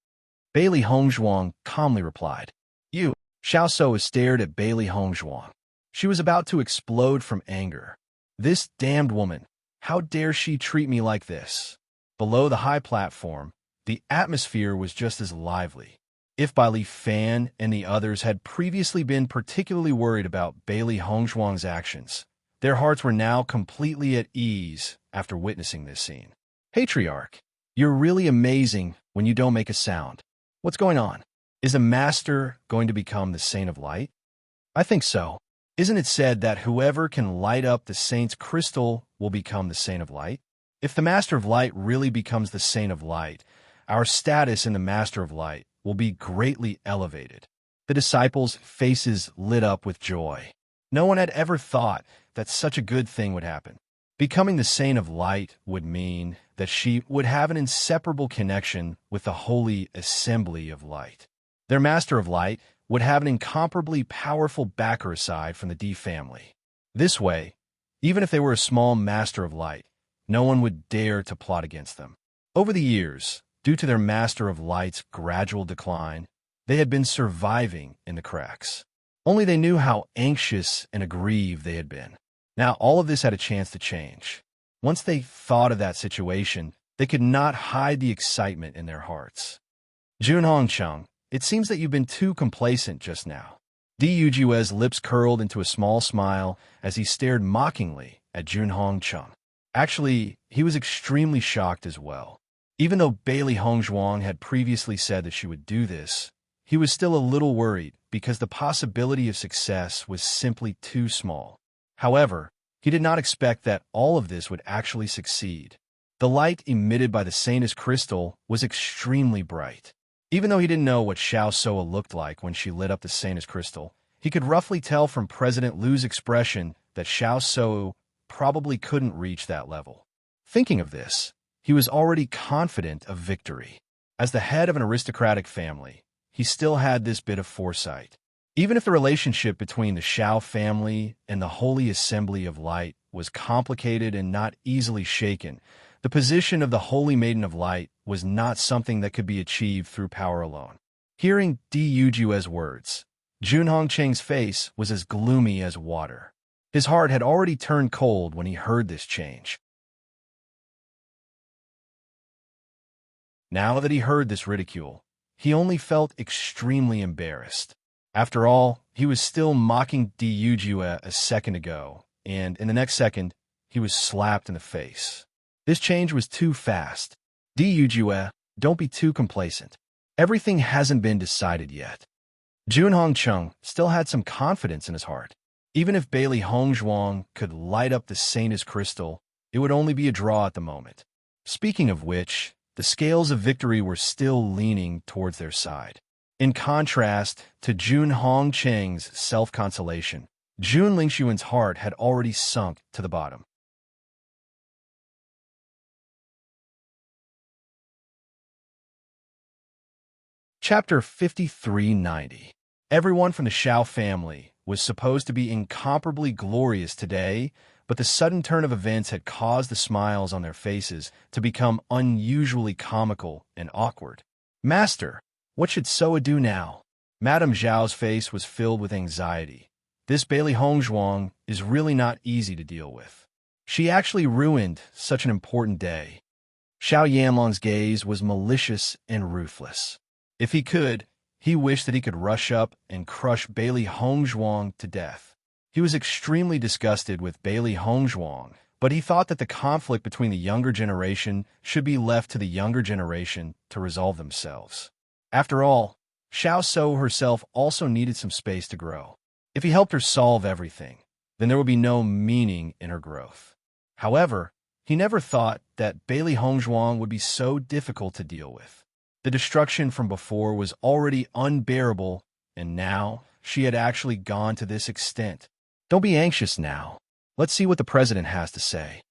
Bailey Hongzhuang calmly replied. You. Xiao Sou stared at Bailey Hongzhuang. She was about to explode from anger. This damned woman. How dare she treat me like this? Below the high platform, the atmosphere was just as lively. If Bailey Fan and the others had previously been particularly worried about Bailey Hongzhuang's actions, their hearts were now completely at ease after witnessing this scene. Patriarch, you're really amazing when you don't make a sound. What's going on? Is a master going to become the Saint of Light? I think so. Isn't it said that whoever can light up the Saint's crystal will become the Saint of Light? If the Master of Light really becomes the Saint of Light, our status in the Master of Light will be greatly elevated. The disciples' faces lit up with joy. No one had ever thought that such a good thing would happen. Becoming the Saint of Light would mean that she would have an inseparable connection with the Holy Assembly of Light. Their Master of Light would have an incomparably powerful backer aside from the D family. This way, even if they were a small Master of Light, no one would dare to plot against them. Over the years, due to their Master of Light's gradual decline, they had been surviving in the cracks. Only they knew how anxious and aggrieved they had been. Now all of this had a chance to change. Once they thought of that situation, they could not hide the excitement in their hearts. Junhong Chung, it seems that you've been too complacent just now. Di Yujiue's lips curled into a small smile as he stared mockingly at Junhong Chung. Actually, he was extremely shocked as well. Even though Bailey Hongzhuang had previously said that she would do this, he was still a little worried because the possibility of success was simply too small. However, he did not expect that all of this would actually succeed. The light emitted by the Saintess crystal was extremely bright. Even though he didn't know what Xiao Soa looked like when she lit up the Saintess crystal, he could roughly tell from President Lu's expression that Xiao Soa probably couldn't reach that level. Thinking of this, he was already confident of victory. As the head of an aristocratic family, he still had this bit of foresight. Even if the relationship between the Xiao family and the Holy Assembly of Light was complicated and not easily shaken, the position of the Holy Maiden of Light was not something that could be achieved through power alone. Hearing Di Yujue's words, Junhong Cheng's face was as gloomy as water. His heart had already turned cold when he heard this change. Now that he heard this ridicule, he only felt extremely embarrassed. After all, he was still mocking Di Yujue a second ago, and in the next second, he was slapped in the face. This change was too fast. Di Yujue, don't be too complacent. Everything hasn't been decided yet. Junhong Chung still had some confidence in his heart. Even if Bailey Hongzhuang could light up the Saintess crystal, it would only be a draw at the moment. Speaking of which, the scales of victory were still leaning towards their side. In contrast to Junhong Cheng's self-consolation, Jun Lingxuan's heart had already sunk to the bottom. Chapter 5390. Everyone from the Xiao family was supposed to be incomparably glorious today, but the sudden turn of events had caused the smiles on their faces to become unusually comical and awkward. Master, what should Soa do now? Madame Zhao's face was filled with anxiety. This Bailey Hongzhuang is really not easy to deal with. She actually ruined such an important day. Xiao Yanlong's gaze was malicious and ruthless. If he could, he wished that he could rush up and crush Bailey Hongzhuang to death. He was extremely disgusted with Bailey Hongzhuang, but he thought that the conflict between the younger generation should be left to the younger generation to resolve themselves. After all, Xiao Sou herself also needed some space to grow. If he helped her solve everything, then there would be no meaning in her growth. However, he never thought that Bailey Hongzhuang would be so difficult to deal with. The destruction from before was already unbearable, and now she had actually gone to this extent. Don't be anxious now. Let's see what the president has to say.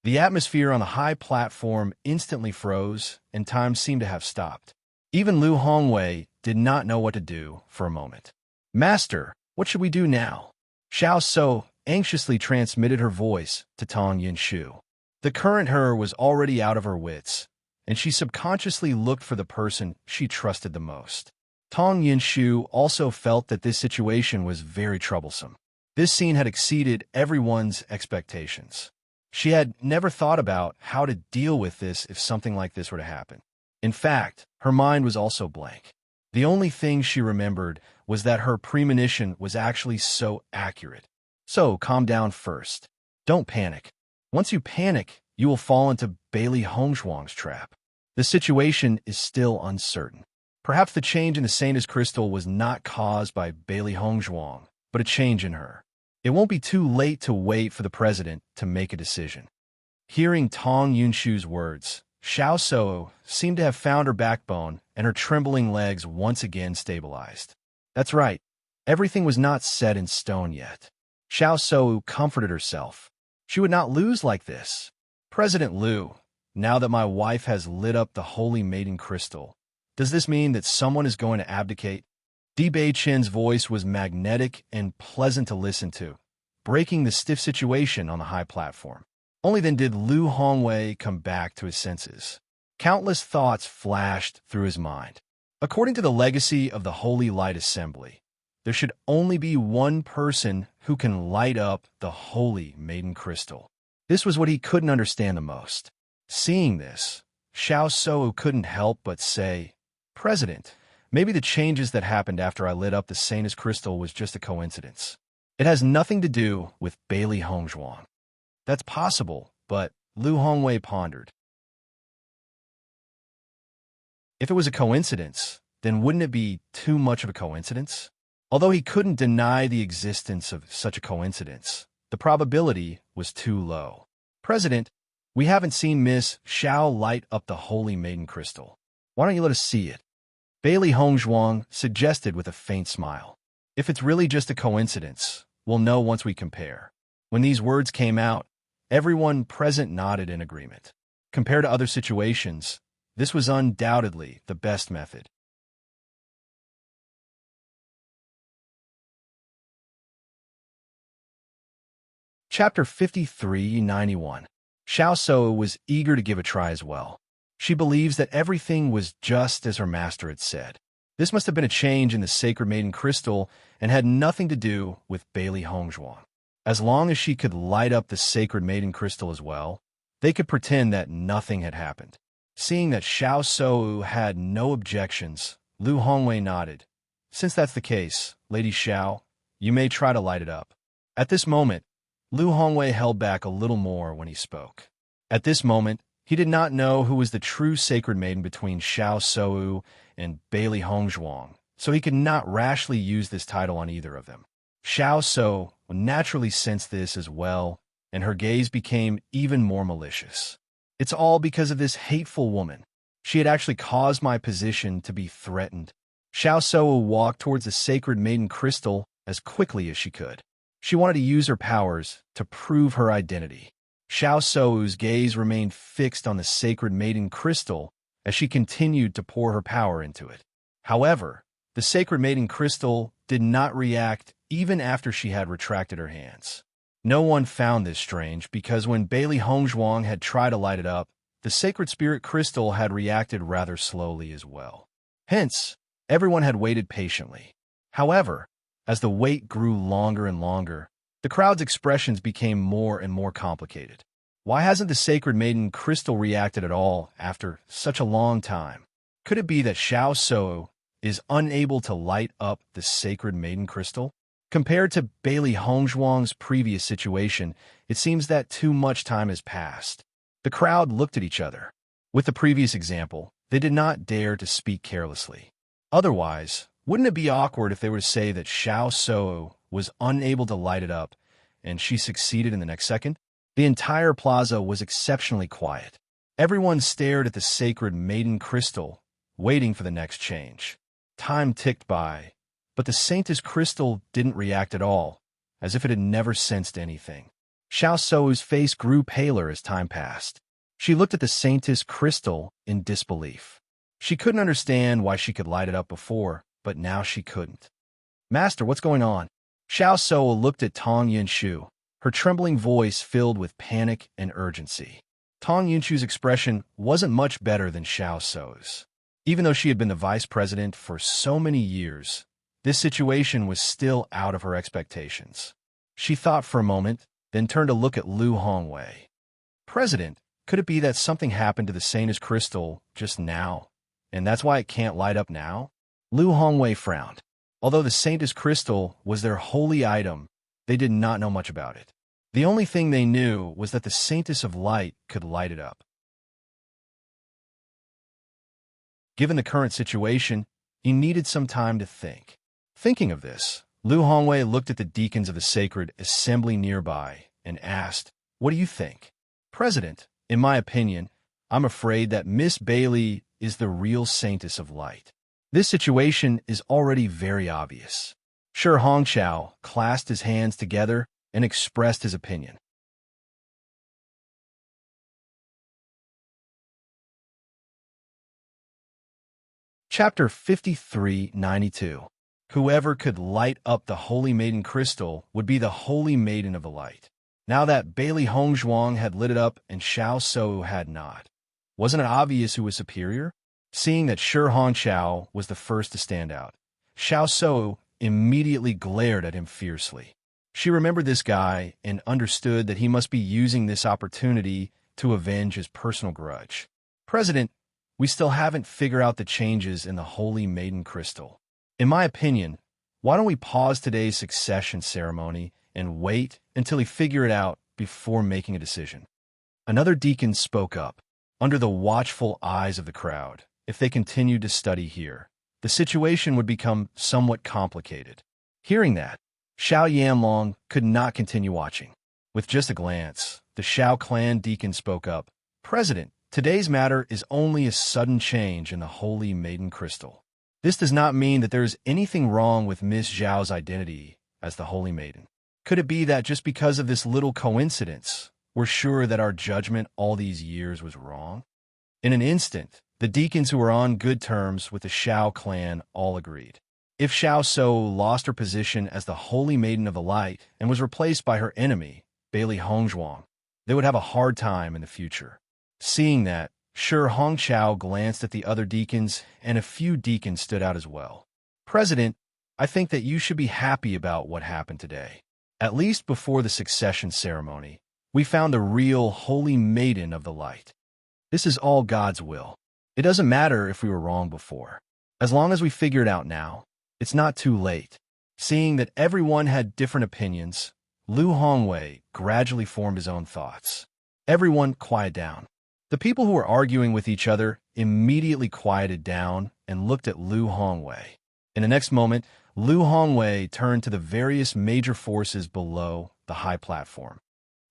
The atmosphere on the high platform instantly froze, and time seemed to have stopped. Even Lu Hongwei did not know what to do for a moment. Master, what should we do now? Xiao So anxiously transmitted her voice to Tong Yinshu. The current her was already out of her wits, and she subconsciously looked for the person she trusted the most. Tong Yinshu also felt that this situation was very troublesome. This scene had exceeded everyone's expectations. She had never thought about how to deal with this if something like this were to happen. In fact, her mind was also blank. The only thing she remembered was that her premonition was actually so accurate. So, calm down first. Don't panic. Once you panic, you will fall into Bailey Hongzhuang's trap. The situation is still uncertain. Perhaps the change in the Saintess crystal was not caused by Bailey Hongzhuang, but a change in her. It won't be too late to wait for the president to make a decision. Hearing Tong Yunshu's words, Xiao So seemed to have found her backbone, and her trembling legs once again stabilized. That's right. Everything was not set in stone yet. Xiao So comforted herself. She would not lose like this. President Liu, now that my wife has lit up the Holy Maiden Crystal, does this mean that someone is going to abdicate? Di Beichen's voice was magnetic and pleasant to listen to, breaking the stiff situation on the high platform. Only then did Lu Hongwei come back to his senses. Countless thoughts flashed through his mind. According to the legacy of the Holy Light Assembly, there should only be one person who can light up the Holy Maiden Crystal. This was what he couldn't understand the most. Seeing this, Xiao So couldn't help but say, President, maybe the changes that happened after I lit up the Saintess crystal was just a coincidence. It has nothing to do with Bailey Hongzhuang. That's possible, but Lu Hongwei pondered. If it was a coincidence, then wouldn't it be too much of a coincidence? Although he couldn't deny the existence of such a coincidence, the probability was too low. President, we haven't seen Miss Xiao light up the Holy Maiden Crystal. Why don't you let us see it? Bailey Hongzhuang suggested with a faint smile. If it's really just a coincidence, we'll know once we compare. When these words came out, everyone present nodded in agreement. Compared to other situations, this was undoubtedly the best method. Chapter 5391. Xiao So was eager to give a try as well. She believes that everything was just as her master had said. This must have been a change in the Sacred Maiden Crystal and had nothing to do with Bailey Hongzhuang. As long as she could light up the Sacred Maiden Crystal as well, they could pretend that nothing had happened. Seeing that Xiao So had no objections, Lu Hongwei nodded. Since that's the case, Lady Xiao, you may try to light it up. At this moment, Lu Hongwei held back a little more when he spoke. At this moment, he did not know who was the true Sacred Maiden between Xiao So and Bailey Hongzhuang, so he could not rashly use this title on either of them. Xiao So naturally sensed this as well, and her gaze became even more malicious. It's all because of this hateful woman. She had actually caused my position to be threatened. Xiao So walked towards the Sacred Maiden Crystal as quickly as she could. She wanted to use her powers to prove her identity. Xiao So's gaze remained fixed on the Sacred Maiden Crystal as she continued to pour her power into it. However, the Sacred Maiden Crystal did not react even after she had retracted her hands. No one found this strange because when Bailey Hongzhuang had tried to light it up, the Sacred Spirit Crystal had reacted rather slowly as well. Hence, everyone had waited patiently. However, as the wait grew longer and longer, the crowd's expressions became more and more complicated. Why hasn't the Sacred Maiden Crystal reacted at all after such a long time? Could it be that Xiao So is unable to light up the Sacred Maiden Crystal? Compared to Bailey Hongzhuang's previous situation, it seems that too much time has passed. The crowd looked at each other. With the previous example, they did not dare to speak carelessly. Otherwise, wouldn't it be awkward if they were to say that Xiao So was unable to light it up and she succeeded in the next second? The entire plaza was exceptionally quiet. Everyone stared at the Sacred Maiden Crystal, waiting for the next change. Time ticked by, but the Saintess Crystal didn't react at all, as if it had never sensed anything. Xiao Sou's face grew paler as time passed. She looked at the Saintess crystal in disbelief. She couldn't understand why she could light it up before, but now she couldn't. "Master, what's going on?" Xiao Sou looked at Tong Yunshu, her trembling voice filled with panic and urgency. Tong Yunshu's expression wasn't much better than Xiao Sou's. Even though she had been the vice president for so many years, this situation was still out of her expectations. She thought for a moment, then turned to look at Lu Hongwei. "President, could it be that something happened to the Saintess crystal just now, and that's why it can't light up now?" Lu Hongwei frowned. Although the Saintess crystal was their holy item, they did not know much about it. The only thing they knew was that the Saintess of Light could light it up. Given the current situation, he needed some time to think. Thinking of this, Lu Hongwei looked at the deacons of the sacred assembly nearby and asked, "What do you think?" "President, in my opinion, I'm afraid that Miss Bailey is the real Saintess of Light. This situation is already very obvious." Shi Hongqiao clasped his hands together and expressed his opinion. Chapter 5392. Whoever could light up the Holy Maiden crystal would be the Holy Maiden of the Light. Now that Bailey Hongzhuang had lit it up and Xiao Sou had not, wasn't it obvious who was superior? Seeing that Shi Hongqiao was the first to stand out, Xiao Sou immediately glared at him fiercely. She remembered this guy and understood that he must be using this opportunity to avenge his personal grudge. "President, we still haven't figured out the changes in the Holy Maiden crystal. In my opinion, why don't we pause today's succession ceremony and wait until we figure it out before making a decision?" Another deacon spoke up. Under the watchful eyes of the crowd, if they continued to study here, the situation would become somewhat complicated. Hearing that, Xiao Yanlong could not continue watching. With just a glance, the Xiao clan deacon spoke up. "President, today's matter is only a sudden change in the Holy Maiden crystal. This does not mean that there is anything wrong with Miss Zhao's identity as the Holy Maiden. Could it be that just because of this little coincidence, we're sure that our judgment all these years was wrong?" In an instant, the deacons who were on good terms with the Xiao clan all agreed. If Xiao Sou lost her position as the Holy Maiden of the Light and was replaced by her enemy, Bailey Hongzhuang, they would have a hard time in the future. Seeing that, Shi Hongqiao glanced at the other deacons, and a few deacons stood out as well. "President, I think that you should be happy about what happened today. At least before the succession ceremony, we found the real Holy Maiden of the Light. This is all God's will. It doesn't matter if we were wrong before. As long as we figure it out now, it's not too late." Seeing that everyone had different opinions, Lu Hongwei gradually formed his own thoughts. Everyone quiet down. The people who were arguing with each other immediately quieted down and looked at Lu Hongwei. In the next moment, Lu Hongwei turned to the various major forces below the high platform.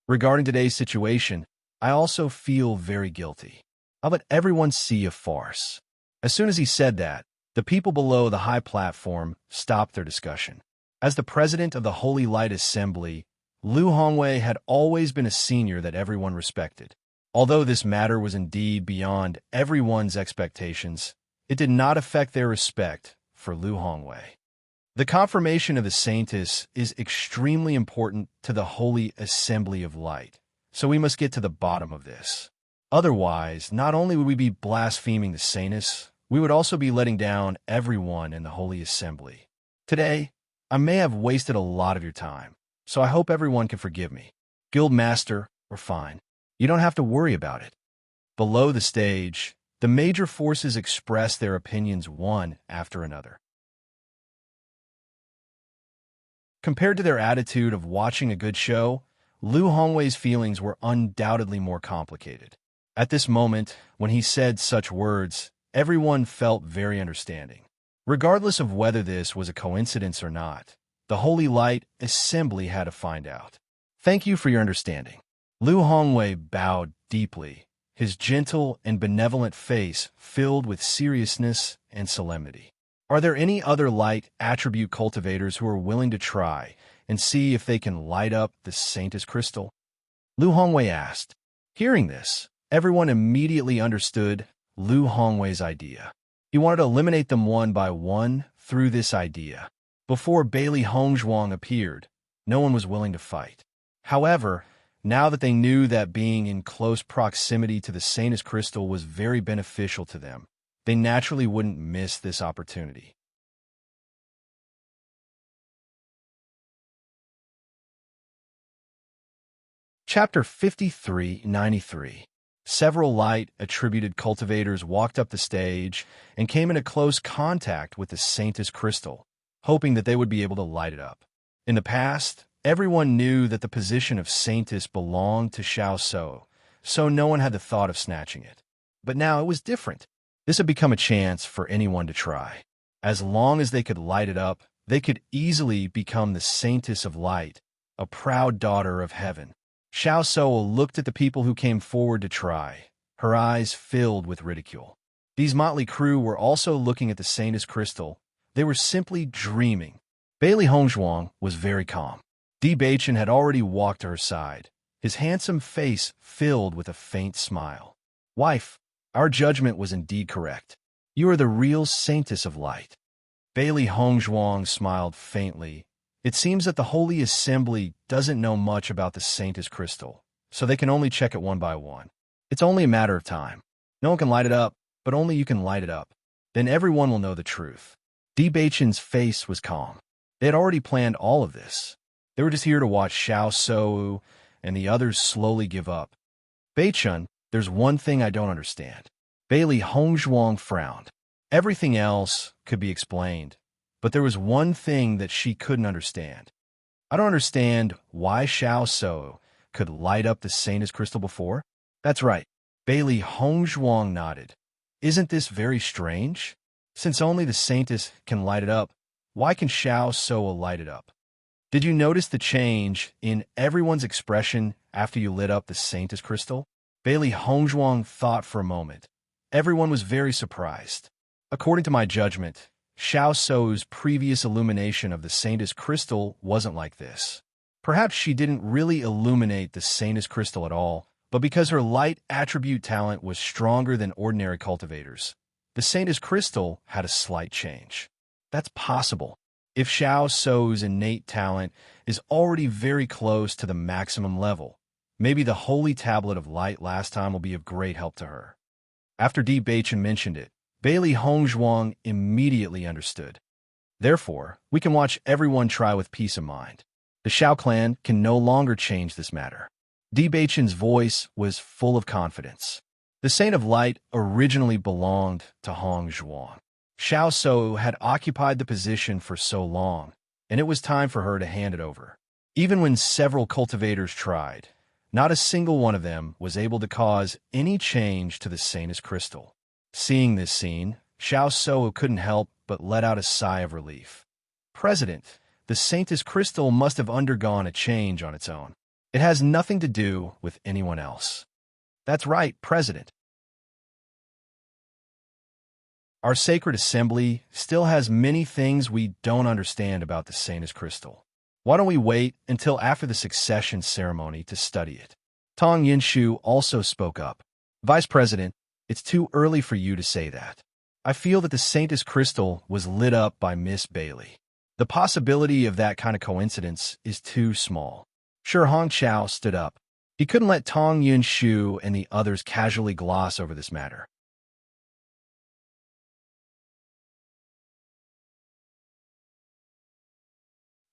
"Regarding today's situation, I also feel very guilty. I'll let everyone see a farce." As soon as he said that, the people below the high platform stopped their discussion. As the president of the Holy Light Assembly, Lu Hongwei had always been a senior that everyone respected. Although this matter was indeed beyond everyone's expectations, it did not affect their respect for Lu Hongwei. The confirmation of the Saintess is extremely important to the Holy Assembly of Light, so we must get to the bottom of this. Otherwise, not only would we be blaspheming the Saintess, we would also be letting down everyone in the Holy Assembly. Today, I may have wasted a lot of your time, so I hope everyone can forgive me. Guild Master, we're fine. You don't have to worry about it. Below the stage, the major forces expressed their opinions one after another. Compared to their attitude of watching a good show, Lu Hongwei's feelings were undoubtedly more complicated. At this moment, when he said such words, everyone felt very understanding. Regardless of whether this was a coincidence or not, the Holy Light Assembly had to find out. "Thank you for your understanding." Lu Hongwei bowed deeply, his gentle and benevolent face filled with seriousness and solemnity. "Are there any other light attribute cultivators who are willing to try and see if they can light up the Saintess crystal? Lu Hongwei asked. Hearing this, everyone immediately understood Lu Hongwei's idea. He wanted to eliminate them one by one through this idea. Before Bailey Hongzhuang appeared, no one was willing to fight. However, now that they knew that being in close proximity to the Saintess crystal was very beneficial to them, they naturally wouldn't miss this opportunity. Chapter 5393. Several light-attributed cultivators walked up the stage and came into close contact with the Saintess crystal, hoping that they would be able to light it up. In the past, everyone knew that the position of Saintess belonged to Xiao So, so no one had the thought of snatching it. But now it was different. This had become a chance for anyone to try. As long as they could light it up, they could easily become the Saintess of Light, a proud daughter of heaven. Xiao So looked at the people who came forward to try, her eyes filled with ridicule. These motley crew were also looking at the Saintess crystal. They were simply dreaming. Bailey Hongzhuang was very calm. Bewitching had already walked to her side, his handsome face filled with a faint smile. Wife, our judgment was indeed correct. You are the real Saintess of Light. Bailey Hongzhuang smiled faintly. It seems that the Holy Assembly doesn't know much about the Saintess crystal, so they can only check it one by one. It's only a matter of time. No one can light it up, but only you can light it up. Then everyone will know the truth. Bewitching's face was calm. They had already planned all of this. They were just here to watch Xiao So and the others slowly give up. Beichun, there's one thing I don't understand. Bailey Hongzhuang frowned. Everything else could be explained, but there was one thing that she couldn't understand. I don't understand why Xiao So could light up the Saintess crystal before. That's right. Bailey Hongzhuang nodded. Isn't this very strange? Since only the Saintess can light it up, why can Xiao So light it up? Did you notice the change in everyone's expression after you lit up the Saintess crystal? Bailey Hongzhuang thought for a moment. Everyone was very surprised. According to my judgment, Xiao So's previous illumination of the Saintess crystal wasn't like this. Perhaps she didn't really illuminate the Saintess crystal at all, but because her light attribute talent was stronger than ordinary cultivators, the Saintess crystal had a slight change. That's possible. If Xiao So's innate talent is already very close to the maximum level, maybe the Holy Tablet of Light last time will be of great help to her. After Bewitching mentioned it, Bailey Hongzhuang immediately understood. Therefore, we can watch everyone try with peace of mind. The Xiao clan can no longer change this matter. Bewitching's voice was full of confidence. The Saint of Light originally belonged to Hongzhuang. Xiao So had occupied the position for so long, and it was time for her to hand it over. Even when several cultivators tried, not a single one of them was able to cause any change to the Saintess crystal. Seeing this scene, Xiao So couldn't help but let out a sigh of relief. President, the Saintess crystal must have undergone a change on its own. It has nothing to do with anyone else. That's right, President. Our sacred assembly still has many things we don't understand about the Saintess crystal. Why don't we wait until after the succession ceremony to study it? Tong Yinshu also spoke up. Vice President, it's too early for you to say that. I feel that the Saintess crystal was lit up by Miss Bailey. The possibility of that kind of coincidence is too small. Sure, Hong Chao stood up. He couldn't let Tong Yinshu and the others casually gloss over this matter.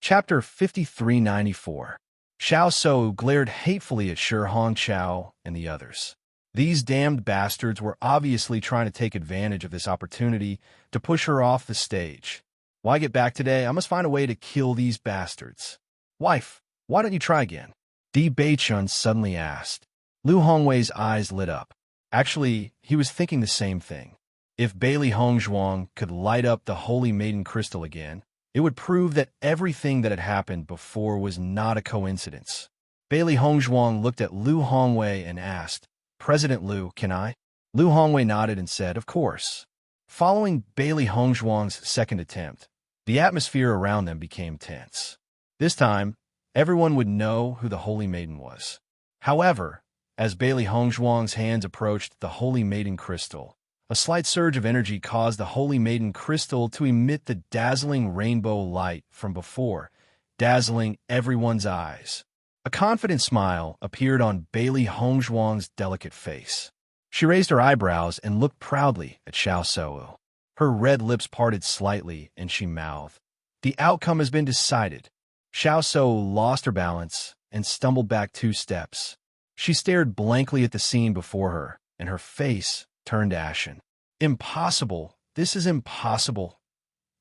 Chapter 5394. Xiao So glared hatefully at Shi Hongchao and the others. These damned bastards were obviously trying to take advantage of this opportunity to push her off the stage. Why get back today? I must find a way to kill these bastards. Wife, why don't you try again? Bewitching suddenly asked. Lu Hongwei's eyes lit up. Actually, he was thinking the same thing. If Bailey Hongzhuang could light up the Holy Maiden Crystal again, it would prove that everything that had happened before was not a coincidence. Bailey Hongzhuang looked at Lu Hongwei and asked, President Lu, can I? Lu Hongwei nodded and said, of course. Following Bailey Hongzhuang's second attempt, the atmosphere around them became tense. This time, everyone would know who the Holy Maiden was. However, as Bailey Hongzhuang's hands approached the Holy Maiden crystal, a slight surge of energy caused the Holy Maiden crystal to emit the dazzling rainbow light from before, dazzling everyone's eyes. A confident smile appeared on Bailey Hongzhuang's delicate face. She raised her eyebrows and looked proudly at Xiao Sou. Her red lips parted slightly, and she mouthed, "The outcome has been decided." Xiao Sou lost her balance and stumbled back 2 steps. She stared blankly at the scene before her, and her face turned ashen. "Impossible! This is impossible!"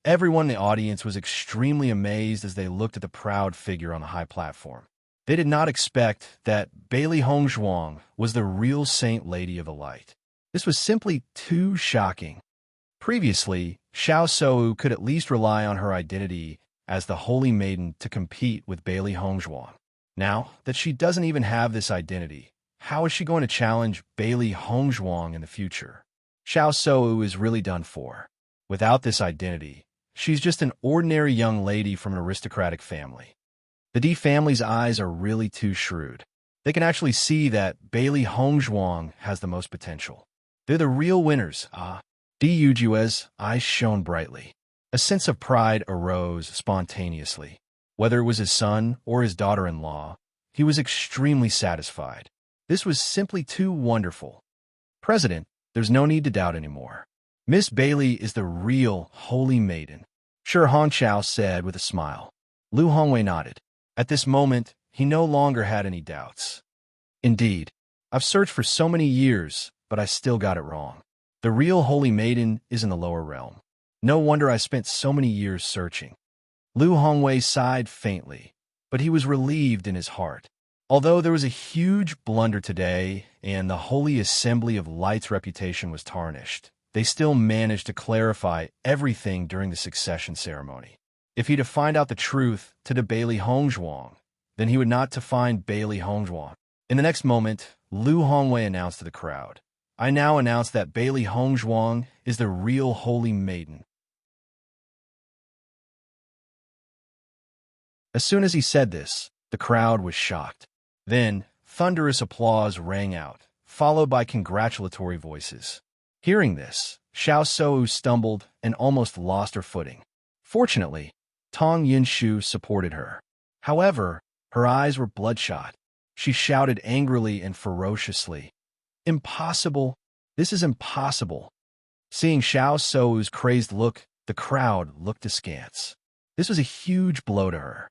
Everyone in the audience was extremely amazed as they looked at the proud figure on the high platform. They did not expect that Bailey Hongzhuang was the real Saint Lady of the Light. This was simply too shocking. Previously, Xiao Sou could at least rely on her identity as the Holy Maiden to compete with Bailey Hongzhuang. Now that she doesn't even have this identity, how is she going to challenge Bailey Hongzhuang in the future? Xiao Sou is really done for. Without this identity, she's just an ordinary young lady from an aristocratic family. The D family's eyes are really too shrewd. They can actually see that Bailey Hongzhuang has the most potential. They're the real winners. Di Yujue's eyes shone brightly. A sense of pride arose spontaneously. Whether it was his son or his daughter-in-law, he was extremely satisfied. This was simply too wonderful. "President, there's no need to doubt anymore. Miss Bailey is the real Holy Maiden," Shi Hongqiao said with a smile. Lu Hongwei nodded. At this moment, he no longer had any doubts. "Indeed, I've searched for so many years, but I still got it wrong. The real Holy Maiden is in the lower realm. No wonder I spent so many years searching." Lu Hongwei sighed faintly, but he was relieved in his heart. Although there was a huge blunder today and the Holy Assembly of Light's reputation was tarnished, they still managed to clarify everything during the succession ceremony. If he to find out the truth to the Bailey Hongzhuang, then he would not to find Bailey Hongzhuang. In the next moment, Lu Hongwei announced to the crowd, "I now announce that Bailey Hongzhuang is the real Holy Maiden." As soon as he said this, the crowd was shocked. Then, thunderous applause rang out, followed by congratulatory voices. Hearing this, Xiao Sou stumbled and almost lost her footing. Fortunately, Tong Yinshu supported her. However, her eyes were bloodshot. She shouted angrily and ferociously, "Impossible! This is impossible!" Seeing Xiao Sou's crazed look, the crowd looked askance. This was a huge blow to her.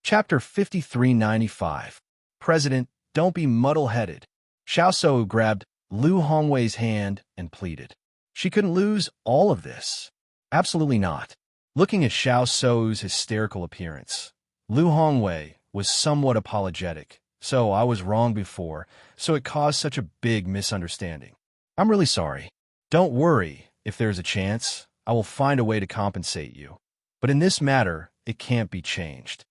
Chapter 5395. President, don't be muddle-headed. Xiao Sou grabbed Lu Hongwei's hand and pleaded. She couldn't lose all of this. Absolutely not. Looking at Xiao Sou's hysterical appearance, Lu Hongwei was somewhat apologetic. "So I was wrong before, so it caused such a big misunderstanding. I'm really sorry. Don't worry, if there's a chance, I will find a way to compensate you. But in this matter, it can't be changed."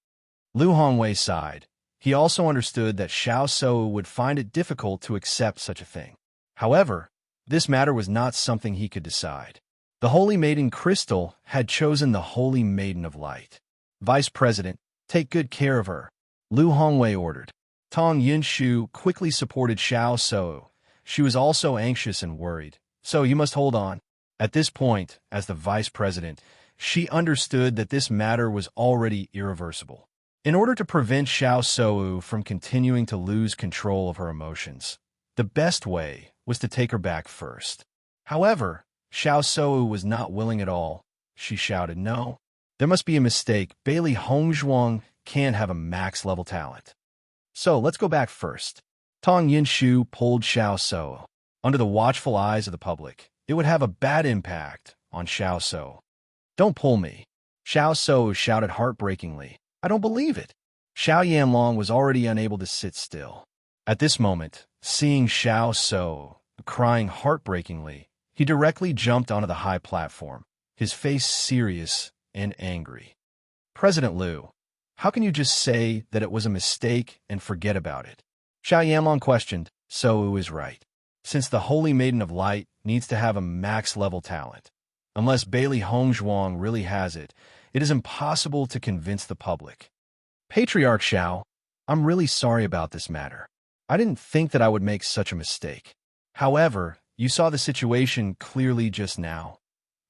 Lu Hongwei sighed. He also understood that Xiao Sou would find it difficult to accept such a thing. However, this matter was not something he could decide. The Holy Maiden Crystal had chosen the Holy Maiden of Light. "Vice President, take good care of her," Lu Hongwei ordered. Tong Yinshu quickly supported Xiao Sou. She was also anxious and worried. "So you must hold on." At this point, as the vice president, she understood that this matter was already irreversible. In order to prevent Xiao Sou from continuing to lose control of her emotions, the best way was to take her back first. However, Xiao Sou was not willing at all. She shouted, "No, there must be a mistake. Bailey Hongzhuang can't have a max-level talent. So let's go back first." Tong Yinshu pulled Xiao Sou. Under the watchful eyes of the public, it would have a bad impact on Xiao Sou. "Don't pull me." Xiao Sou shouted heartbreakingly. "I don't believe it." Xiao Yanlong was already unable to sit still. At this moment, seeing Xiao Sou crying heartbreakingly, he directly jumped onto the high platform, his face serious and angry. "President Liu, how can you just say that it was a mistake and forget about it?" Xiao Yanlong questioned. "Sou is right. since the Holy Maiden of Light needs to have a max-level talent. Unless Bailey Hongzhuang really has it, it is impossible to convince the public. Patriarch Xiao, I'm really sorry about this matter. I didn't think that I would make such a mistake. However, you saw the situation clearly just now.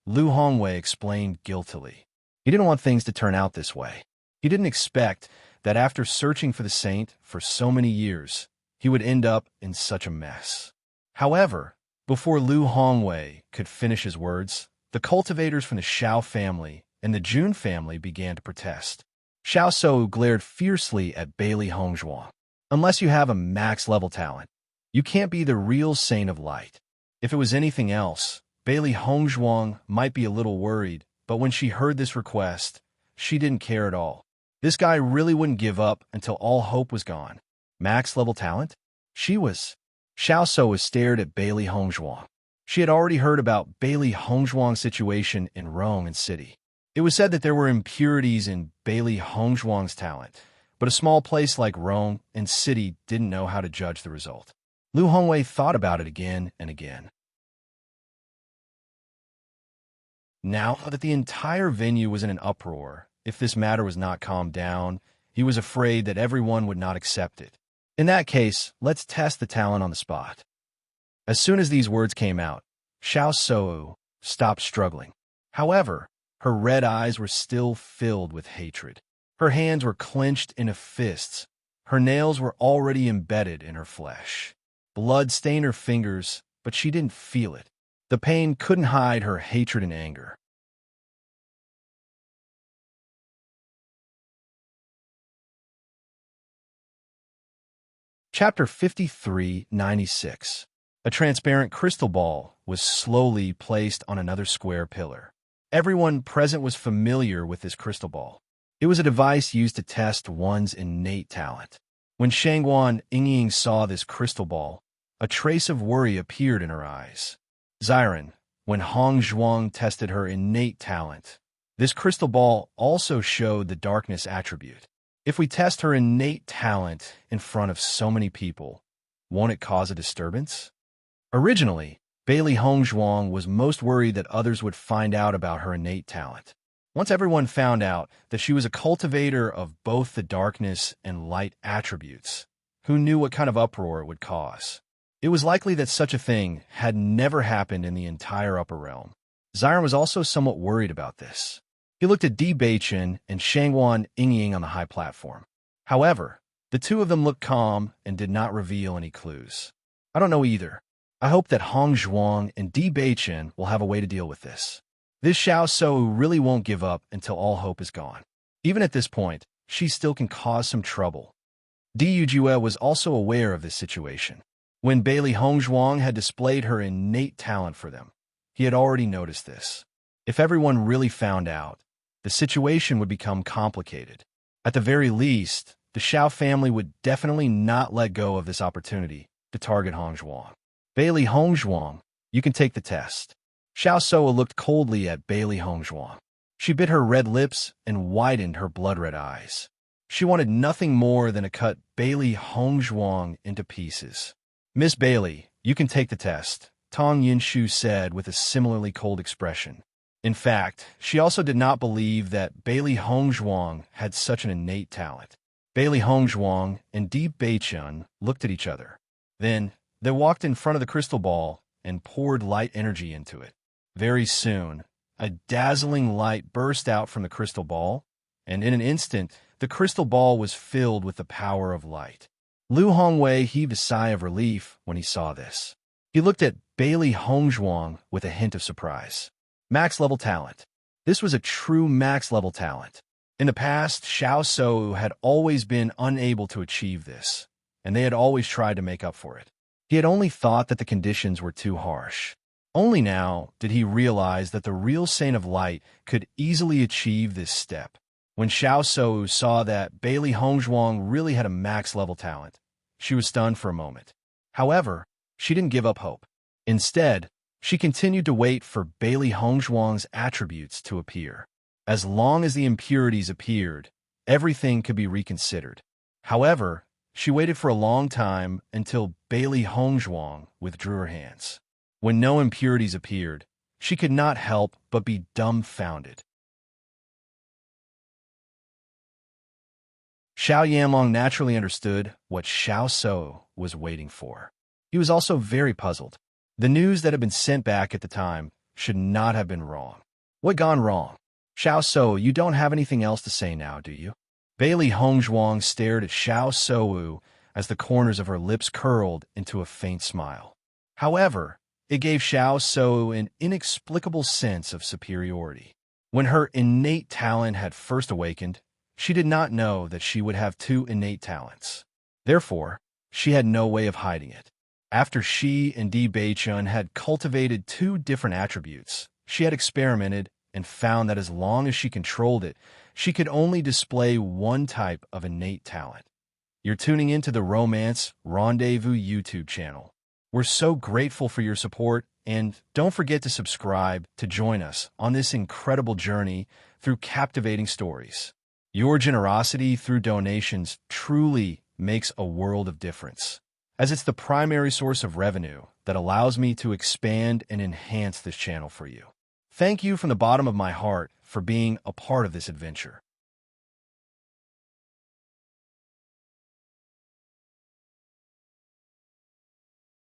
Lu Hongwei explained guiltily. He didn't want things to turn out this way. He didn't expect that after searching for the saint for so many years, he would end up in such a mess. However, before Lu Hongwei could finish his words, the cultivators from the Xiao family and the Jun family began to protest. Xiao Shou glared fiercely at Bailey Hongzhuang. Unless you have a max-level talent, you can't be the real Saint of Light. If it was anything else, Bailey Hongzhuang might be a little worried, but when she heard this request, she didn't care at all. This guy really wouldn't give up until all hope was gone. Max-level talent? She was. Xiao Shou stared at Bailey Hongzhuang. She had already heard about Bailey Hongzhuang's situation in Rome and City. It was said that there were impurities in Bailey Hongzhuang's talent, but a small place like Rome and City didn't know how to judge the result. Lu Hongwei thought about it again and again. Now that the entire venue was in an uproar, if this matter was not calmed down, he was afraid that everyone would not accept it. In that case, let's test the talent on the spot. As soon as these words came out, Xiao Shou stopped struggling. However, her red eyes were still filled with hatred. Her hands were clenched into fists. Her nails were already embedded in her flesh. Blood stained her fingers, but she didn't feel it. The pain couldn't hide her hatred and anger. Chapter 53-96. A transparent crystal ball was slowly placed on another square pillar. Everyone present was familiar with this crystal ball. It was a device used to test one's innate talent. When Shangguan Yingying saw this crystal ball, a trace of worry appeared in her eyes. Xiren, when Hong Zhuang tested her innate talent, this crystal ball also showed the darkness attribute. If we test her innate talent in front of so many people, won't it cause a disturbance? Originally, Bailey Hongzhuang was most worried that others would find out about her innate talent. Once everyone found out that she was a cultivator of both the darkness and light attributes, who knew what kind of uproar it would cause? It was likely that such a thing had never happened in the entire Upper Realm. Xiren was also somewhat worried about this. He looked at Di Beichen and Shangguan Yingying on the high platform. However, the two of them looked calm and did not reveal any clues. I don't know either. I hope that Hong Zhuang and Di Beichen will have a way to deal with this. This Xiao Shou really won't give up until all hope is gone. Even at this point, she still can cause some trouble. Di Yujue was also aware of this situation. When Bailey Hongzhuang had displayed her innate talent for them, he had already noticed this. If everyone really found out, the situation would become complicated. At the very least, the Xiao family would definitely not let go of this opportunity to target Hongzhuang. Bailey Hongzhuang, you can take the test. Xiao Shou looked coldly at Bailey Hongzhuang. She bit her red lips and widened her blood-red eyes. She wanted nothing more than to cut Bailey Hongzhuang into pieces. Miss Bailey, you can take the test, Tong Yinshu said with a similarly cold expression. In fact, she also did not believe that Bailey Hongzhuang had such an innate talent. Bailey Hongzhuang and Di Beichen looked at each other. Then, they walked in front of the crystal ball and poured light energy into it. Very soon, a dazzling light burst out from the crystal ball, and in an instant, the crystal ball was filled with the power of light. Lu Hongwei heaved a sigh of relief when he saw this. He looked at Bailey Hongzhuang with a hint of surprise. Max-level talent. This was a true max-level talent. In the past, Xiao Shou had always been unable to achieve this, and they had always tried to make up for it. He had only thought that the conditions were too harsh. Only now did he realize that the real Saint of Light could easily achieve this step. When Xiao Shou saw that Bailey Hongzhuang really had a max-level talent, she was stunned for a moment. However, she didn't give up hope. Instead, she continued to wait for Bailey Hongzhuang's attributes to appear. As long as the impurities appeared, everything could be reconsidered. However, She waited for a long time until Bailey Hongzhuang withdrew her hands. When no impurities appeared, she could not help but be dumbfounded. Xiao Yanlong naturally understood what Xiao So was waiting for. He was also very puzzled. The news that had been sent back at the time should not have been wrong. What gone wrong? Xiao So, you don't have anything else to say now, do you? Bailey Hongzhuang stared at Xiao So as the corners of her lips curled into a faint smile. However, it gave Xiao So an inexplicable sense of superiority. When her innate talent had first awakened, she did not know that she would have two innate talents. Therefore, she had no way of hiding it. After she and Di Beichun had cultivated two different attributes, she had experimented and found that as long as she controlled it, she could only display one type of innate talent. You're tuning into the Romance Rendezvous YouTube channel. We're so grateful for your support, and don't forget to subscribe to join us on this incredible journey through captivating stories. Your generosity through donations truly makes a world of difference, as it's the primary source of revenue that allows me to expand and enhance this channel for you. Thank you from the bottom of my heart for being a part of this adventure.